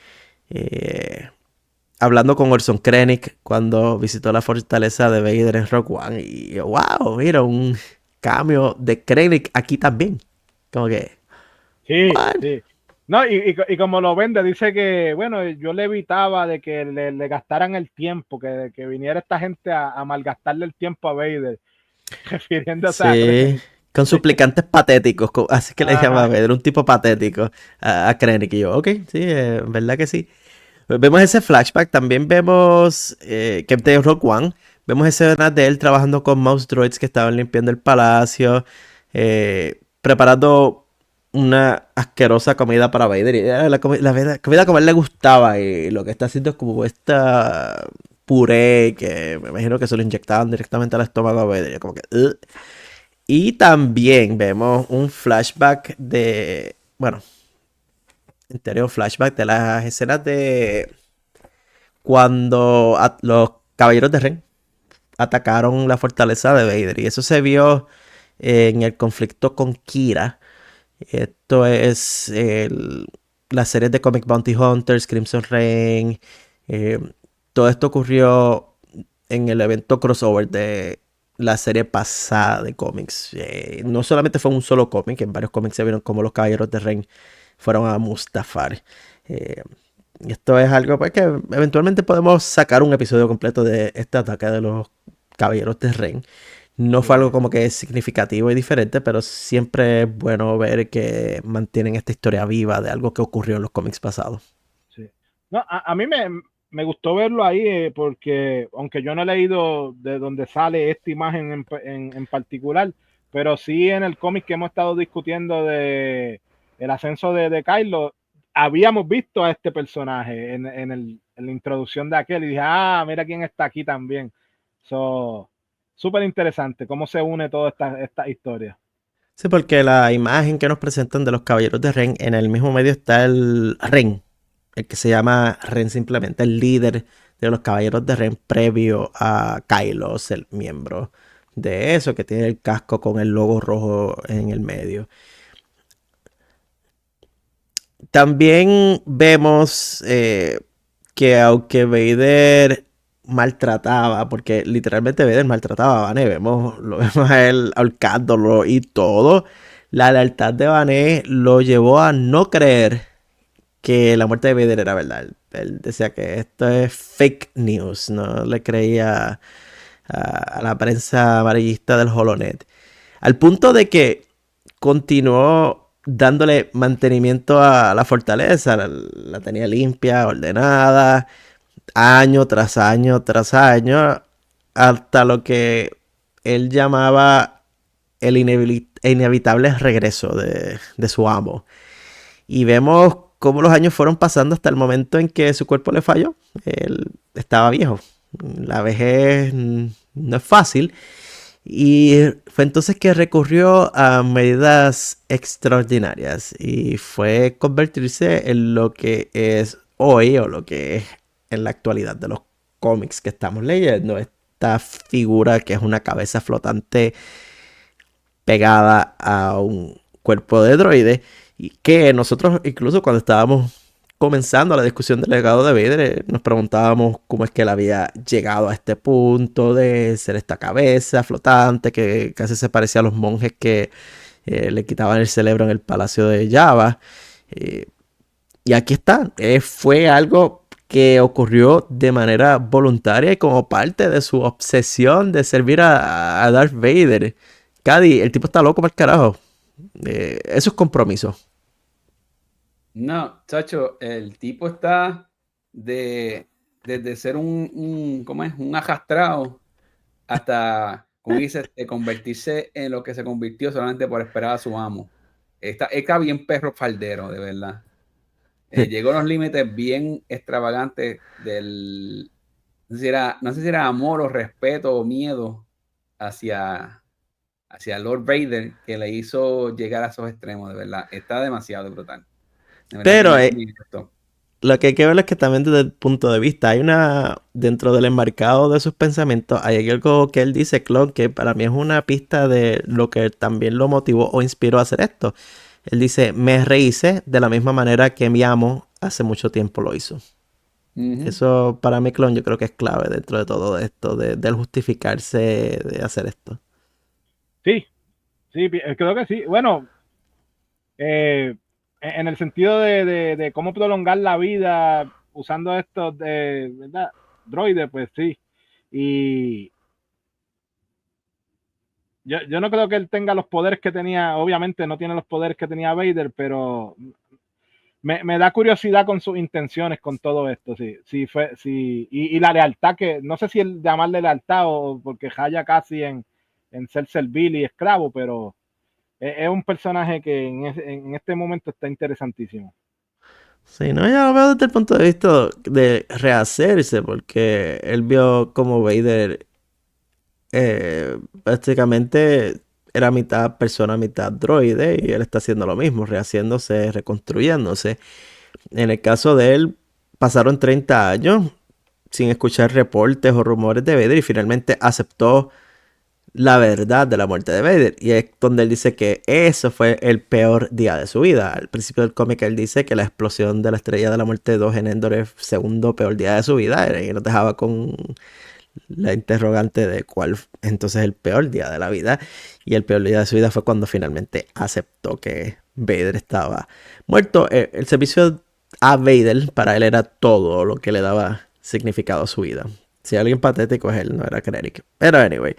hablando con Orson Krennic cuando visitó la fortaleza de Vader en Rogue One. Y wow, mira, un cambio de Krennic aquí también. Como que, Sí, what? sí. No, y como lo vende, dice que, bueno, yo le evitaba de que le gastaran el tiempo, que viniera esta gente a malgastarle el tiempo a Vader, refiriéndose a Sí, Krennic. con suplicantes patéticos, así que le llama Ajá. Vader, un tipo patético a Krennic. Y yo, ok, sí, verdad que sí. Vemos ese flashback, también vemos que de Rogue One, vemos escenas de él trabajando con mouse droids que estaban limpiando el palacio, preparando una asquerosa comida para Vader. Y era la comida como a él le gustaba, y lo que está haciendo es como esta puré que me imagino que se lo inyectaban directamente al estómago a Vader. Y como que, "Ugh". Y también vemos un flashback bueno, entero flashback de las escenas de cuando los caballeros de Ren atacaron la fortaleza de Vader. Y eso se vio en el conflicto con Kira. Esto es la serie de Comic Bounty Hunters, Crimson Reign. eh, Todo esto ocurrió en el evento crossover de la serie pasada de cómics. No solamente fue un solo cómic, en varios cómics se vieron como los caballeros de Ren fueron a Mustafar. Eh, y esto es algo pues, que eventualmente podemos sacar un episodio completo de este ataque de los caballeros de Ren. No fue algo Sí, como que significativo y diferente, pero siempre es bueno ver que mantienen esta historia viva de algo que ocurrió en los cómics pasados. sí. No, a mí me gustó verlo ahí porque, aunque yo no he leído de dónde sale esta imagen en particular, pero sí en el cómic que hemos estado discutiendo de el ascenso de Kylo, habíamos visto a este personaje en la introducción de aquel y dije, mira quién está aquí también. Súper interesante cómo se une toda esta historia. Sí, porque la imagen que nos presentan de los Caballeros de Ren, en el mismo medio está el Ren, el que se llama Ren simplemente, el líder de los Caballeros de Ren previo a Kylo, el miembro de eso, que tiene el casco con el logo rojo en el medio. También vemos que aunque Vader maltrataba, porque literalmente Vader maltrataba a Vané, lo vemos a él ahorcándolo y todo, la lealtad de Vané lo llevó a no creer que la muerte de Vader era verdad. Él decía que esto es fake news, no le creía a la prensa amarillista del Holonet. Al punto de que continuó dándole mantenimiento a la fortaleza, la tenía limpia, ordenada, año tras año tras año, hasta lo que él llamaba el inevitable regreso de su amo. Y vemos cómo los años fueron pasando hasta el momento en que su cuerpo le falló. Él estaba viejo. La vejez no es fácil. Y fue entonces que recurrió a medidas extraordinarias y fue convertirse en lo que es hoy o lo que es en la actualidad de los cómics que estamos leyendo. Esta figura que es una cabeza flotante pegada a un cuerpo de droide y que nosotros incluso cuando estábamos comenzando la discusión del legado de Vader, nos preguntábamos cómo es que él había llegado a este punto de ser esta cabeza flotante que casi se parecía a los monjes que le quitaban el cerebro en el palacio de Jabba. Y aquí está, fue algo que ocurrió de manera voluntaria y como parte de su obsesión de servir a Darth Vader. Cady, el tipo está loco para el carajo. Eso es compromiso. No, chacho, el tipo está desde ser ¿cómo es? Un arrastrado hasta, como dices, de convertirse en lo que se convirtió solamente por esperar a su amo. Está bien perro faldero, de verdad. Llegó a los límites bien extravagantes del, no sé si era amor o respeto o miedo hacia Lord Vader, que le hizo llegar a esos extremos, de verdad. Está demasiado brutal. Pero lo que hay que ver es que también desde el punto de vista dentro del enmarcado de sus pensamientos hay algo que él dice, Clon, que para mí es una pista de lo que también lo motivó o inspiró a hacer esto. Él dice, me rehice de la misma manera que mi amo hace mucho tiempo lo hizo. Eso para mí, Clon, yo creo que es clave dentro de todo esto, de justificarse de hacer esto. Sí, creo que sí. Bueno, en el sentido de cómo prolongar la vida usando estos ¿verdad? Droides, pues sí. Y yo no creo que él tenga los poderes que tenía, obviamente no tiene los poderes que tenía Vader, pero me da curiosidad con sus intenciones con todo esto, y la lealtad que, no sé si el llamarle lealtad o porque Haya casi en ser servil y esclavo, pero es un personaje que en este momento está interesantísimo. Sí, no, ya lo veo desde el punto de vista de rehacerse, porque él vio como Vader prácticamente era mitad persona, mitad droide, y él está haciendo lo mismo, rehaciéndose, reconstruyéndose. En el caso de él, pasaron 30 años sin escuchar reportes o rumores de Vader y finalmente aceptó la verdad de la muerte de Vader. Y es donde él dice que eso fue el peor día de su vida. Al principio del cómic él dice que la explosión de la estrella de la muerte de 2 en Endor es el segundo peor día de su vida. Y nos dejaba con la interrogante de cuál entonces el peor día de la vida. Y el peor día de su vida fue cuando finalmente aceptó que Vader estaba muerto. El servicio a Vader para él era todo lo que le daba significado a su vida. Si alguien patético es él, no era Krennic. Pero anyway.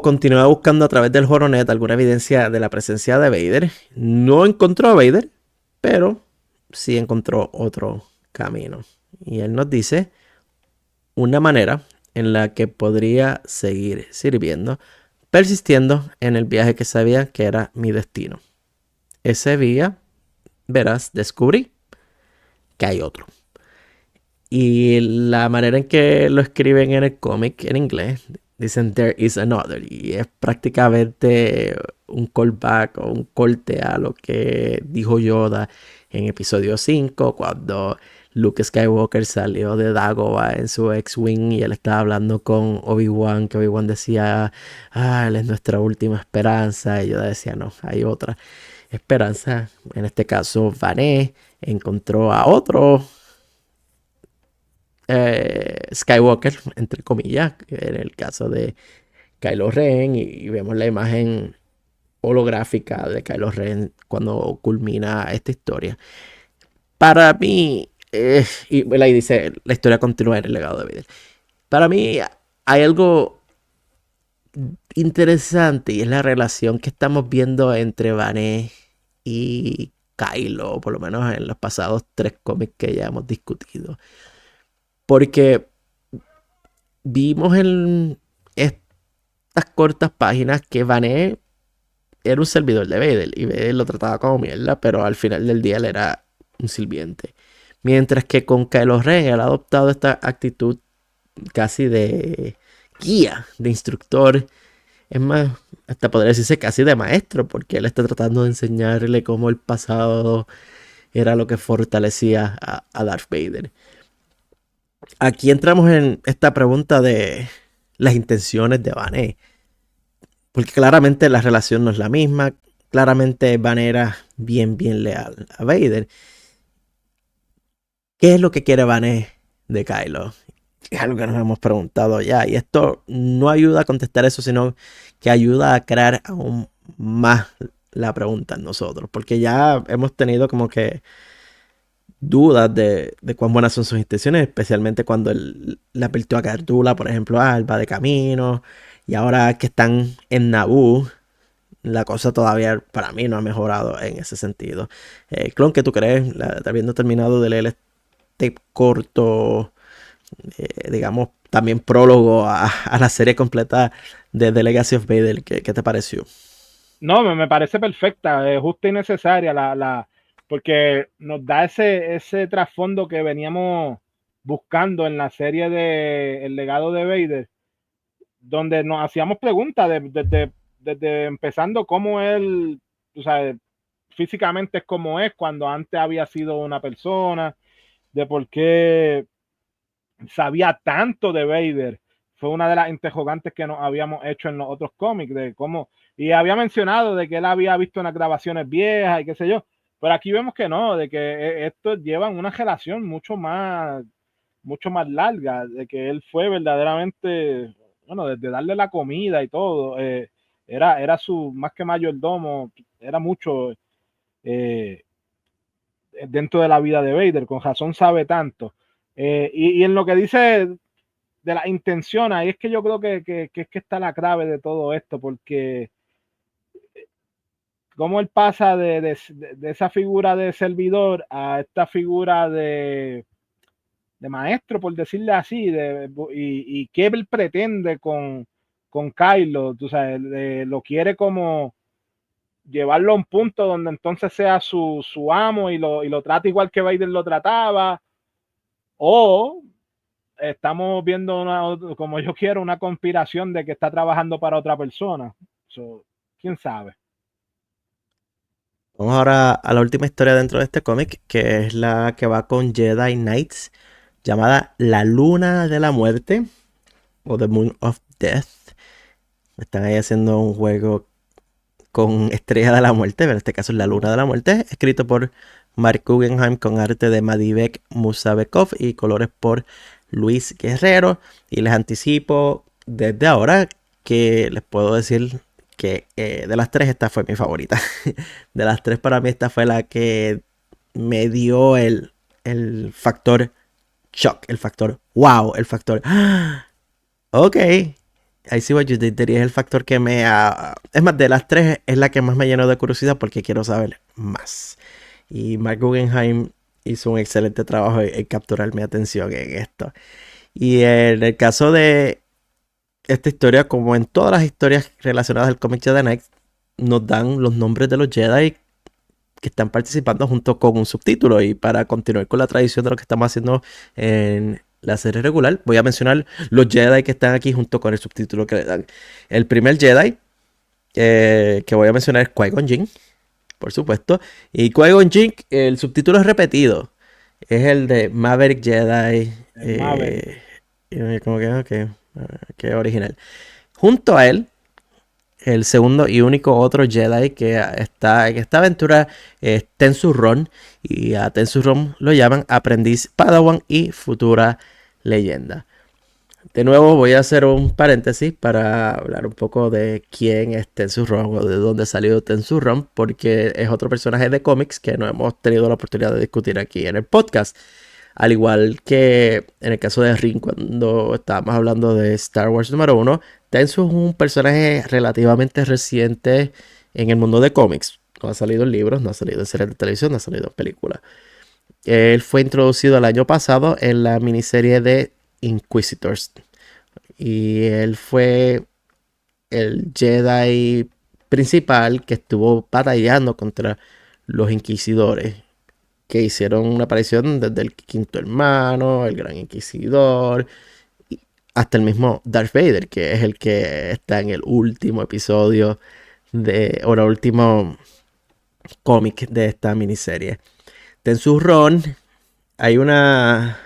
Continuaba buscando a través del Holonet alguna evidencia de la presencia de Vader. No encontró a Vader, pero sí encontró otro camino. Y él nos dice una manera en la que podría seguir sirviendo, persistiendo en el viaje que sabía que era mi destino. Ese día, verás, descubrí que hay otro. Y la manera en que lo escriben en el cómic en inglés, dicen there is another. Y es prácticamente un callback o un corte a lo que dijo Yoda en episodio 5, cuando Luke Skywalker salió de Dagobah en su X-Wing y él estaba hablando con Obi-Wan, que Obi-Wan decía, él es nuestra última esperanza. Y Yoda decía, no, hay otra esperanza. En este caso, Vané encontró a otro Skywalker, entre comillas, en el caso de Kylo Ren, y vemos la imagen holográfica de Kylo Ren cuando culmina esta historia. Para mí, y ahí dice, la historia continúa en el legado de Vader. Para mí hay algo interesante y es la relación que estamos viendo entre Vané y Kylo, por lo menos en los pasados 3 cómics que ya hemos discutido. Porque vimos en estas cortas páginas que Vané era un servidor de Vader y Vader lo trataba como mierda, pero al final del día él era un sirviente. Mientras que con Kylo Ren él ha adoptado esta actitud casi de guía, de instructor. Es más, hasta podría decirse casi de maestro, porque él está tratando de enseñarle cómo el pasado era lo que fortalecía a Darth Vader. Aquí entramos en esta pregunta de las intenciones de Vané. Porque claramente la relación no es la misma. Claramente Vané era bien leal a Vader. ¿Qué es lo que quiere Vané de Kylo? Es algo que nos hemos preguntado ya. Y esto no ayuda a contestar eso, sino que ayuda a crear aún más la pregunta en nosotros. Porque ya hemos tenido como que dudas de cuán buenas son sus intenciones, especialmente cuando él le advirtió a Cardula, por ejemplo, él va de camino, y ahora que están en Naboo, la cosa todavía para mí no ha mejorado en ese sentido. Clon, ¿qué tú crees? Habiendo terminado de leer este corto, digamos, también prólogo a la serie completa de The Legacy of Vader, ¿qué te pareció? No, me parece perfecta, justa y necesaria, porque nos da ese trasfondo que veníamos buscando en la serie de El legado de Vader, donde nos hacíamos preguntas desde empezando cómo él, o sea, físicamente es como es cuando antes había sido una persona, de por qué sabía tanto de Vader. Fue una de las interrogantes que nos habíamos hecho en los otros cómics, de cómo, y había mencionado de que él había visto unas grabaciones viejas y qué sé yo, pero aquí vemos que no, de que estos llevan una relación mucho más larga, de que él fue verdaderamente, bueno, desde darle la comida y todo, era su, más que mayordomo, era mucho dentro de la vida de Vader, con razón sabe tanto. Y en lo que dice de la intención, ahí es que yo creo que está la clave de todo esto, porque cómo él pasa de esa figura de servidor a esta figura de maestro, por decirle así, y qué él pretende con Kylo, tú sabes, lo quiere como llevarlo a un punto donde entonces sea su amo y lo trata igual que Vader lo trataba, o estamos viendo como yo quiero, una conspiración de que está trabajando para otra persona. ¿Quién sabe? Vamos ahora a la última historia dentro de este cómic, que es la que va con Jedi Knights, llamada La Luna de la Muerte, o The Moon of Death. Están ahí haciendo un juego con Estrella de la Muerte, pero en este caso es La Luna de la Muerte, escrito por Mark Guggenheim con arte de Madibek Musabekov y colores por Luis Guerrero. Y les anticipo desde ahora que les puedo decir que de las 3 esta fue mi favorita. De las 3 para mí esta fue la que me dio el factor shock, el factor wow, el factor ok, I see what you did there. Es el factor que me es más, de las 3 es la que más me llenó de curiosidad porque quiero saber más. Y Mark Guggenheim hizo un excelente trabajo en capturar mi atención en esto. Y en el caso de esta historia, como en todas las historias relacionadas al cómic Jedi Knight, nos dan los nombres de los Jedi que están participando junto con un subtítulo. Y para continuar con la tradición de lo que estamos haciendo en la serie regular, voy a mencionar los Jedi que están aquí junto con el subtítulo que le dan. El primer Jedi que voy a mencionar es Qui-Gon Jinn, por supuesto. Y Qui-Gon Jinn, el subtítulo es repetido. Es el de Maverick Jedi. Como que, ok, que original. Junto a él, el segundo y único otro Jedi que está en esta aventura es Tensu-Ron. Y a Tensu-Ron lo llaman aprendiz Padawan y futura leyenda. De nuevo voy a hacer un paréntesis para hablar un poco de quién es Tensu-Ron o de dónde salió Tensu-Ron, porque es otro personaje de cómics que no hemos tenido la oportunidad de discutir aquí en el podcast. Al igual que en el caso de Rin, cuando estábamos hablando de Star Wars número 1, Tensu es un personaje relativamente reciente en el mundo de cómics. No ha salido en libros, no ha salido en series de televisión, no ha salido en películas. Él fue introducido el año pasado en la miniserie de Inquisitors. Y él fue el Jedi principal que estuvo batallando contra los Inquisidores, que hicieron una aparición desde el Quinto Hermano, el Gran Inquisidor, hasta el mismo Darth Vader, que es el que está en el último episodio o el último cómic de esta miniserie. Tensu-Ron, hay una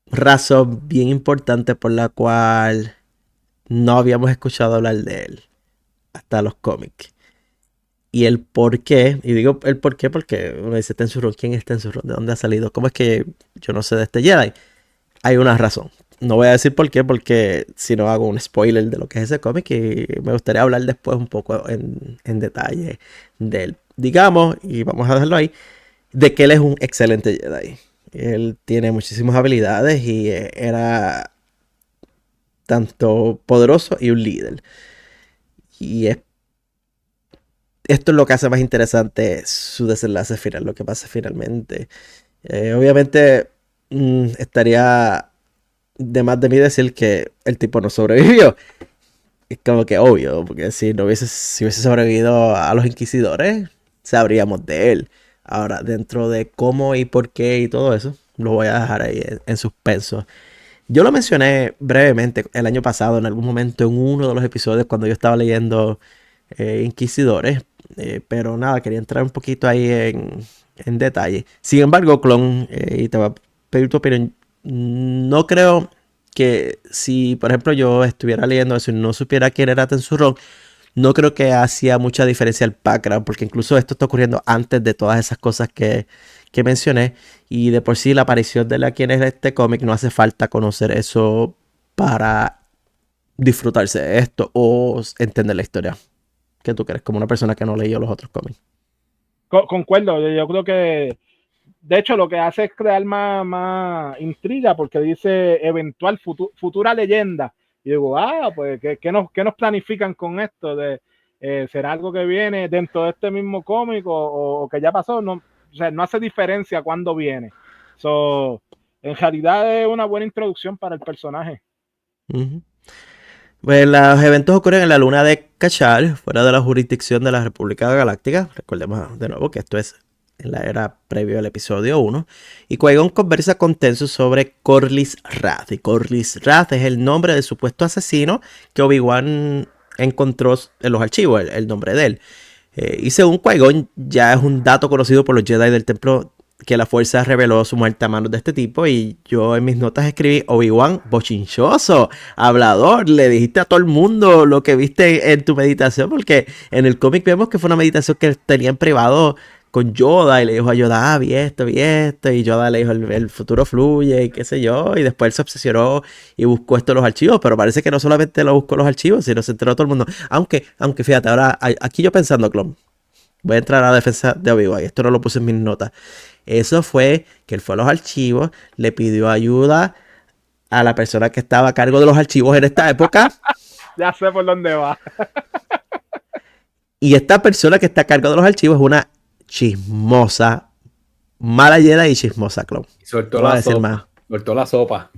razón bien importante por la cual no habíamos escuchado hablar de él hasta los cómics. Y el por qué, y digo el por qué porque uno dice Tensu-Ron, ¿quién es Tensu-Ron? ¿De dónde ha salido? ¿Cómo es que yo no sé de este Jedi? Hay una razón. No voy a decir por qué, porque si no hago un spoiler de lo que es ese cómic y me gustaría hablar después un poco en detalle de él. Digamos, y vamos a dejarlo ahí, de que él es un excelente Jedi. Él tiene muchísimas habilidades y era tanto poderoso y un líder. Y esto es lo que hace más interesante su desenlace final, lo que pasa finalmente. Obviamente estaría de más de mí decir que el tipo no sobrevivió. Es como que obvio, porque si hubiese sobrevivido a los inquisidores, sabríamos de él. Ahora, dentro de cómo y por qué y todo eso, lo voy a dejar ahí en suspenso. Yo lo mencioné brevemente el año pasado, en algún momento, en uno de los episodios, cuando yo estaba leyendo Inquisidores. Pero nada, quería entrar un poquito ahí en detalle. Sin embargo, Clon, y te voy a pedir tu opinión, no creo que si, por ejemplo, yo estuviera leyendo eso y no supiera quién era Tensu-Ron, no creo que hacía mucha diferencia el background, porque incluso esto está ocurriendo antes de todas esas cosas que mencioné, y de por sí la aparición de quien es este cómic no hace falta conocer eso para disfrutarse de esto o entender la historia. ¿Qué tú crees? Como una persona que no leyó los otros cómics. Concuerdo, yo creo que de hecho lo que hace es crear más intriga, porque dice eventual futura leyenda. Y digo, pues ¿qué nos planifican con esto? ¿Será algo que viene dentro de este mismo cómic o que ya pasó? No, o sea, no hace diferencia cuándo viene. En realidad es una buena introducción para el personaje. Uh-huh. Pues los eventos ocurren en la luna de Cachar, fuera de la jurisdicción de la República Galáctica. Recordemos de nuevo que esto es en la era previo al episodio 1. Y Qui-Gon conversa con Tensu sobre Corlys Wrath. Y Corlys Wrath es el nombre del supuesto asesino que Obi-Wan encontró en los archivos, el nombre de él. Y según Qui-Gon, ya es un dato conocido por los Jedi del Templo que la fuerza reveló su muerte a manos de este tipo. Y yo en mis notas escribí: Obi-Wan, bochinchoso, hablador, le dijiste a todo el mundo lo que viste en tu meditación, porque en el cómic vemos que fue una meditación que tenía en privado con Yoda, y le dijo a Yoda, vi esto, y Yoda le dijo, el futuro fluye, y qué sé yo, y después él se obsesionó y buscó esto en los archivos, pero parece que no solamente lo buscó en los archivos, sino se enteró todo el mundo. Aunque fíjate, ahora, aquí yo pensando, Clon, voy a entrar a la defensa de Obi-Wan, esto no lo puse en mis notas. Eso fue que él fue a los archivos, le pidió ayuda a la persona que estaba a cargo de los archivos en esta época. Ya sé por dónde va. Y esta persona que está a cargo de los archivos es una chismosa Mala Jedi y chismosa, Clon. Soltó No voy a la decir sopa. más. Soltó la sopa.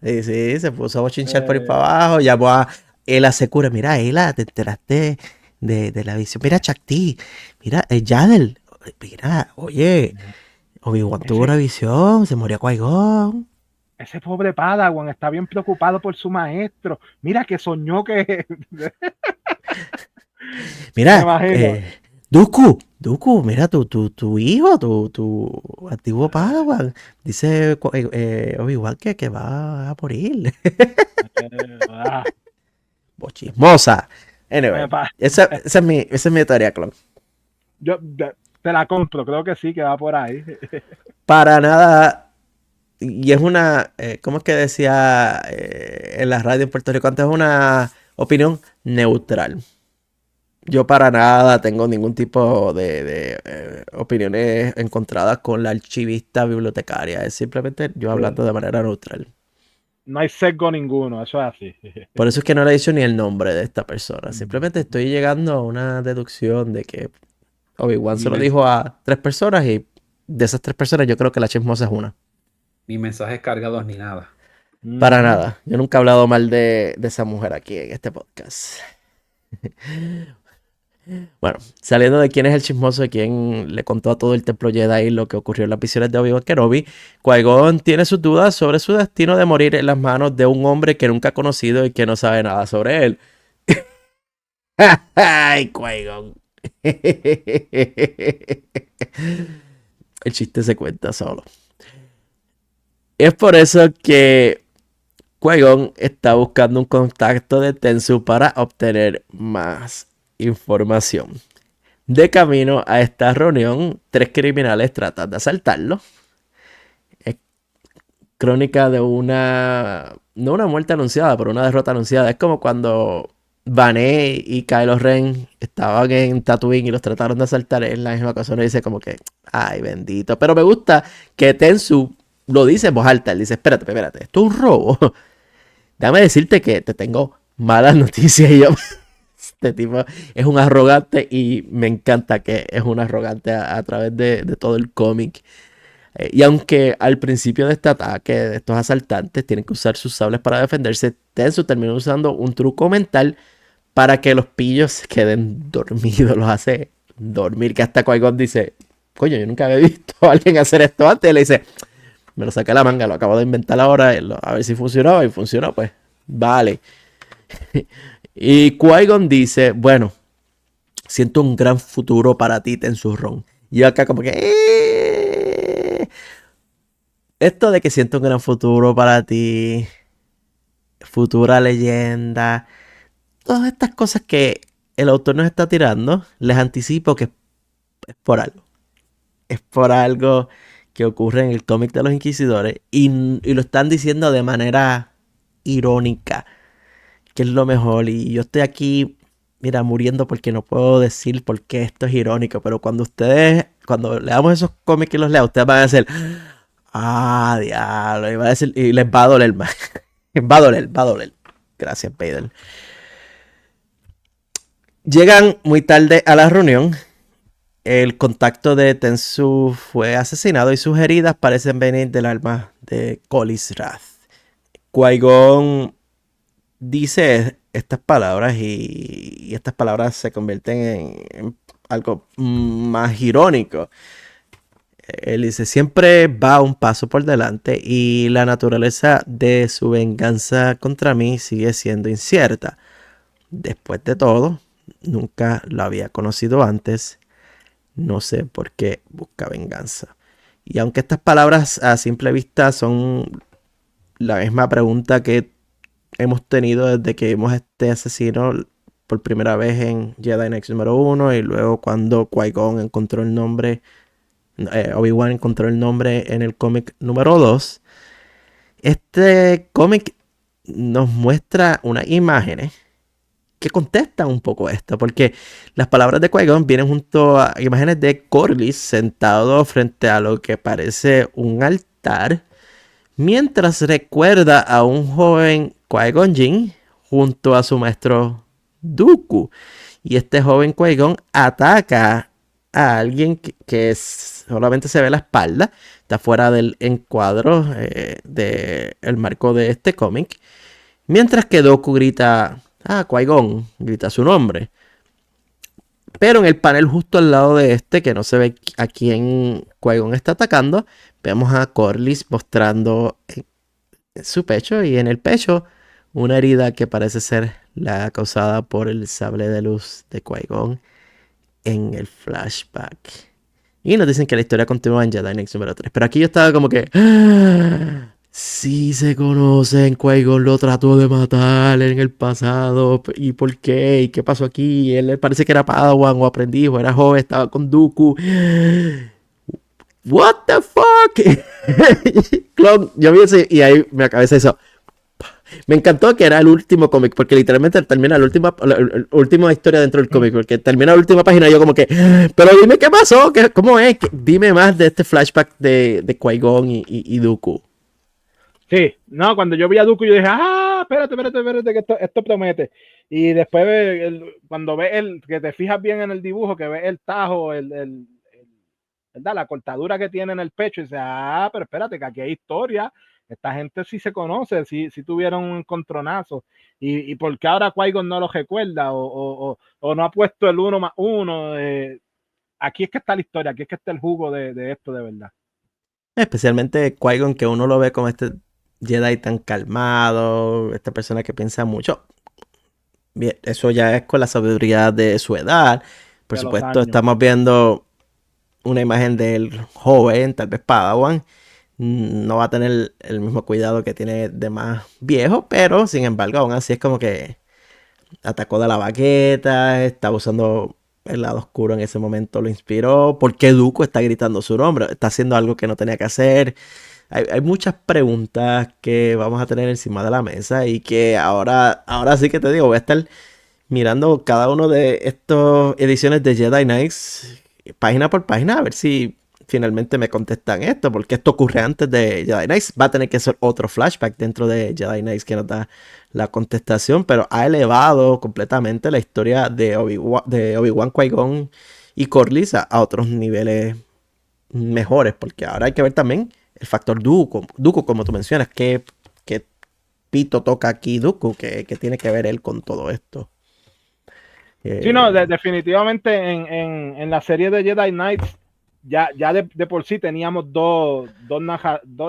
Sí, sí, se puso a bochinchar por ahí para abajo. Llamó a Ela Secura. Mira, Ela, te enteraste de la visión. Mira, Chakti. Mira, Yadel. Mira, oye, Obi-Wan tuvo una visión. Se murió Qui-Gon. Ese pobre Padawan está bien preocupado por su maestro. Mira que soñó que... Mira, Dooku, mira tu hijo, tu antiguo Padawan. Dice Obi-Wan que va a morir. Bochismosa. Anyway, esa es mi teoría, Clon. Yo te la compro, creo que sí, que va por ahí. Para nada. Y es una, ¿cómo es que decía en la radio en Puerto Rico? Antes es una opinión neutral. Yo para nada tengo ningún tipo de opiniones encontradas con la archivista bibliotecaria. Es simplemente yo hablando de manera neutral. No hay sesgo ninguno, eso es así. Por eso es que no le he dicho ni el nombre de esta persona. Simplemente estoy llegando a una deducción de que Obi-Wan se lo dijo a 3 personas y de esas 3 personas yo creo que la chismosa es una. Ni mensajes cargados ni nada. Para nada. Yo nunca he hablado mal de esa mujer aquí en este podcast. Bueno, saliendo de quién es el chismoso y quién le contó a todo el templo Jedi lo que ocurrió en las visiones de Obi-Wan Kenobi, Qui-Gon tiene sus dudas sobre su destino de morir en las manos de un hombre que nunca ha conocido y que no sabe nada sobre él. ¡Ay, Qui-Gon! El chiste se cuenta solo. Es por eso que Qui-Gon está buscando un contacto de Tensu para obtener más información. De camino a esta reunión, 3 criminales tratan de asaltarlo. Es crónica de no una muerte anunciada, pero una derrota anunciada. Es como cuando Vané y Kylo Ren estaban en Tatooine y los trataron de asaltar en la misma ocasión. Y dice como que, ay, bendito. Pero me gusta que Tensu lo dice en voz alta. Él dice, espérate, esto es un robo. Déjame decirte que te tengo malas noticias. Y yo, este tipo es un arrogante y me encanta que es un arrogante a través de todo el cómic. Y aunque al principio de este ataque, de estos asaltantes, tienen que usar sus sables para defenderse, Tensu termina usando un truco mental para que los pillos se queden dormidos. Los hace dormir, que hasta Qui-Gon dice, coño, yo nunca había visto a alguien hacer esto antes. Y le dice, me lo saqué a la manga, lo acabo de inventar ahora, a ver si funcionaba. Y funcionó, pues, vale. Y Qui-Gon dice, bueno, siento un gran futuro para ti, Tensurron. Y yo acá como que... Esto de que siento un gran futuro para ti, futura leyenda, todas estas cosas que el autor nos está tirando, les anticipo que es por algo. Es por algo que ocurre en el cómic de los Inquisidores y lo están diciendo de manera irónica, que es lo mejor. Y yo estoy aquí, mira, muriendo porque no puedo decir por qué esto es irónico, pero cuando leamos esos cómics y los lea, ustedes van a decir, ah, diablo, y les va a doler más. va a doler. Gracias, Vader. Llegan muy tarde a la reunión. El contacto de Tensu fue asesinado y sus heridas parecen venir del alma de Kolis Rath. Qui-Gon dice estas palabras y estas palabras se convierten en algo más irónico. Él dice, siempre va un paso por delante y la naturaleza de su venganza contra mí sigue siendo incierta. Después de todo, nunca lo había conocido antes. No sé por qué busca venganza. Y aunque estas palabras a simple vista son la misma pregunta que hemos tenido desde que vimos a este asesino por primera vez en Jedi Knight número 1 y luego cuando Qui-Gon encontró el nombre, Obi-Wan encontró el nombre en el cómic número 2. Este cómic nos muestra unas imágenes que contestan un poco esto, porque las palabras de Qui-Gon vienen junto a imágenes de Corlys sentado frente a lo que parece un altar, mientras recuerda a un joven Qui-Gon Jinn junto a su maestro Dooku. Y este joven Qui-Gon ataca a alguien que solamente se ve la espalda, está fuera del encuadro del marco de este cómic, mientras que Dooku grita, Qui-Gon, grita su nombre. Pero en el panel justo al lado de este, que no se ve a quién Qui-Gon está atacando, vemos a Corlys mostrando en su pecho y en el pecho una herida que parece ser la causada por el sable de luz de Qui-Gon en el flashback. Y nos dicen que la historia continúa en Jedi Knight número 3. Pero aquí yo estaba como que... Sí se conocen, Qui-Gon lo trató de matar en el pasado. ¿Y por qué? ¿Y qué pasó aquí? Él parece que era Padawan o aprendiz o era joven, estaba con Dooku. What the fuck? Clon, yo vi ese y ahí me cabeza eso. Me encantó que era el último cómic, porque literalmente termina la última historia dentro del cómic, porque termina la última página y yo como que, pero dime qué pasó, ¿cómo es? Dime más de este flashback de Qui-Gon y Dooku. Sí, no, cuando yo vi a Dooku yo dije, espérate, que esto promete. Y después cuando ves que te fijas bien en el dibujo, que ves el tajo, ¿verdad? La cortadura que tiene en el pecho, y dices, pero espérate, que aquí hay historia. Esta gente sí se conoce, sí tuvieron un encontronazo. ¿Y por qué ahora Qui-Gon no lo recuerda? O no ha puesto el 1+1. Aquí es que está la historia, aquí es que está el jugo de esto de verdad. Especialmente Qui-Gon, que uno lo ve como este Jedi tan calmado, esta persona que piensa mucho. Bien, eso ya es con la sabiduría de su edad. Por supuesto, estamos viendo una imagen del joven, tal vez Padawan. No va a tener el mismo cuidado que tiene de más viejo, pero sin embargo, aún así es como que atacó de la baqueta, estaba usando el lado oscuro en ese momento, lo inspiró. ¿Por qué Dooku está gritando su nombre? Está haciendo algo que no tenía que hacer. Hay muchas preguntas que vamos a tener encima de la mesa y que ahora sí que te digo, voy a estar mirando cada uno de estas ediciones de Jedi Knights página por página a ver si finalmente me contestan esto, porque esto ocurre antes de Jedi Knights. Va a tener que ser otro flashback dentro de Jedi Knights que nos da la contestación, pero ha elevado completamente la historia de Obi-Wan, Qui-Gon y Corlys a otros niveles mejores, porque ahora hay que ver también el factor Dooku, como tú mencionas, qué pito toca aquí Dooku, que tiene que ver él con todo esto. Sí, no, definitivamente en la serie de Jedi Knights ya de por sí teníamos dos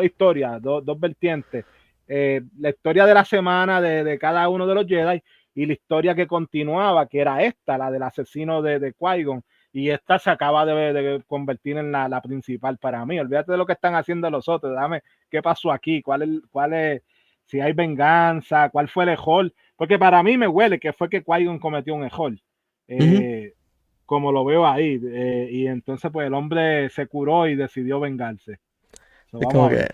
historias, dos vertientes. La historia de la semana de cada uno de los Jedi y la historia que continuaba, que era esta, la del asesino de Qui-Gon. Y esta se acaba de convertir en la principal para mí. Olvídate de lo que están haciendo los otros. Dame qué pasó aquí, cuál es, si hay venganza, cuál fue el error. Porque para mí me huele que fue que Qui-Gon cometió un error. Como lo veo ahí. Y entonces pues el hombre se curó y decidió vengarse. Es como que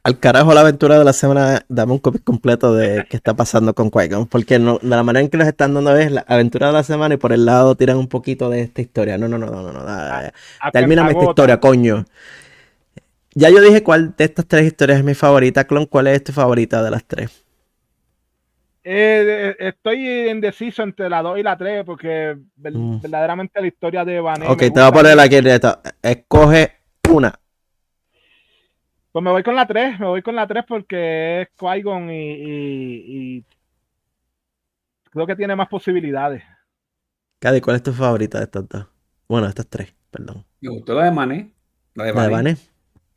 al carajo la aventura de la semana, dame un cómic completo de qué está pasando con Qui-Gon, porque no, la manera en que nos están dando es la aventura de la semana y por el lado tiran un poquito de esta historia. No. Termíname esta historia, coño. Ya yo dije cuál de estas tres historias es mi favorita. Clon, ¿cuál es tu favorita de las tres? Estoy indeciso entre la 2 y la 3 porque verdaderamente la historia de Vané. Ok, te voy a poner aquí en esto. Escoge una. Pues me voy con la 3 porque es Qui-Gon y creo que tiene más posibilidades. Cady, ¿cuál es tu favorita de estas dos? Bueno, estas tres, perdón. Me gustó la de Vané. ¿La de Vané?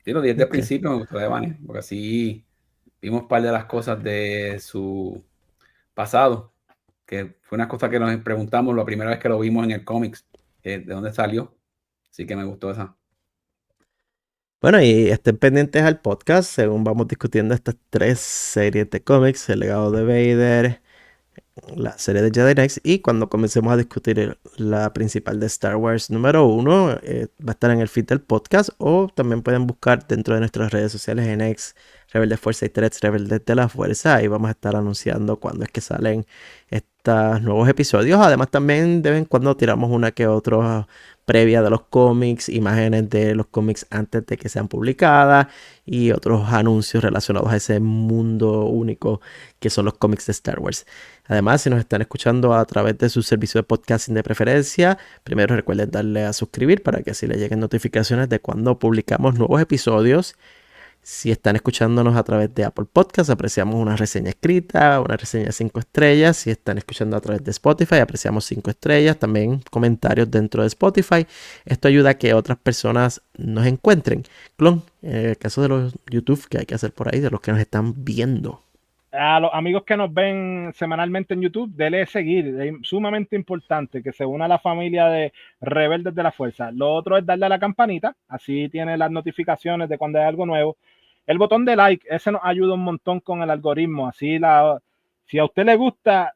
Sí, lo dije desde el principio, me gustó la de Vané, porque así vimos un par de las cosas de su pasado, que fue una cosa que nos preguntamos la primera vez que lo vimos en el cómics, de dónde salió. Así que me gustó esa. Bueno, y estén pendientes al podcast según vamos discutiendo estas tres series de cómics, el legado de Vader, la serie de Jedi Knights, y cuando comencemos a discutir la principal de Star Wars número 1, va a estar en el feed del podcast, o también pueden buscar dentro de nuestras redes sociales en X, Rebeldes Fuerza y Threads Rebeldes de la Fuerza. Y vamos a estar anunciando cuándo es que salen estos nuevos episodios. Además, también de vez en cuando tiramos una que otra previa de los cómics, imágenes de los cómics antes de que sean publicadas y otros anuncios relacionados a ese mundo único que son los cómics de Star Wars. Además, si nos están escuchando a través de su servicio de podcasting de preferencia, primero recuerden darle a suscribir para que así les lleguen notificaciones de cuando publicamos nuevos episodios. Si están escuchándonos a través de Apple Podcasts, apreciamos una reseña escrita, una reseña de 5 estrellas. Si están escuchando a través de Spotify, apreciamos 5 estrellas. También comentarios dentro de Spotify. Esto ayuda a que otras personas nos encuentren. Clon, en el caso de los YouTube, que hay que hacer por ahí, de los que nos están viendo. A los amigos que nos ven semanalmente en YouTube, denle seguir, es sumamente importante que se una a la familia de Rebeldes de la Fuerza. Lo otro es darle a la campanita, así tiene las notificaciones de cuando hay algo nuevo. El botón de like, ese nos ayuda un montón con el algoritmo, así si a usted le gusta,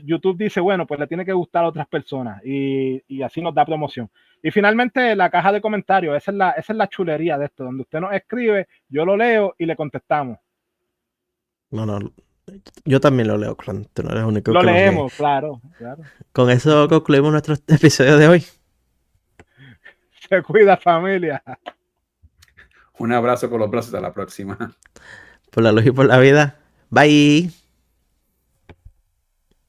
YouTube dice, bueno, pues le tiene que gustar a otras personas y así nos da promoción. Y finalmente la caja de comentarios, esa es la chulería de esto, donde usted nos escribe, yo lo leo y le contestamos. No, yo también lo leo, Clon. Tú no eres el único Lo que lo lee. leemos, claro. Con eso concluimos nuestro episodio de hoy. Se cuida, familia. Un abrazo con los brazos, hasta la próxima. Por la luz y por la vida. Bye.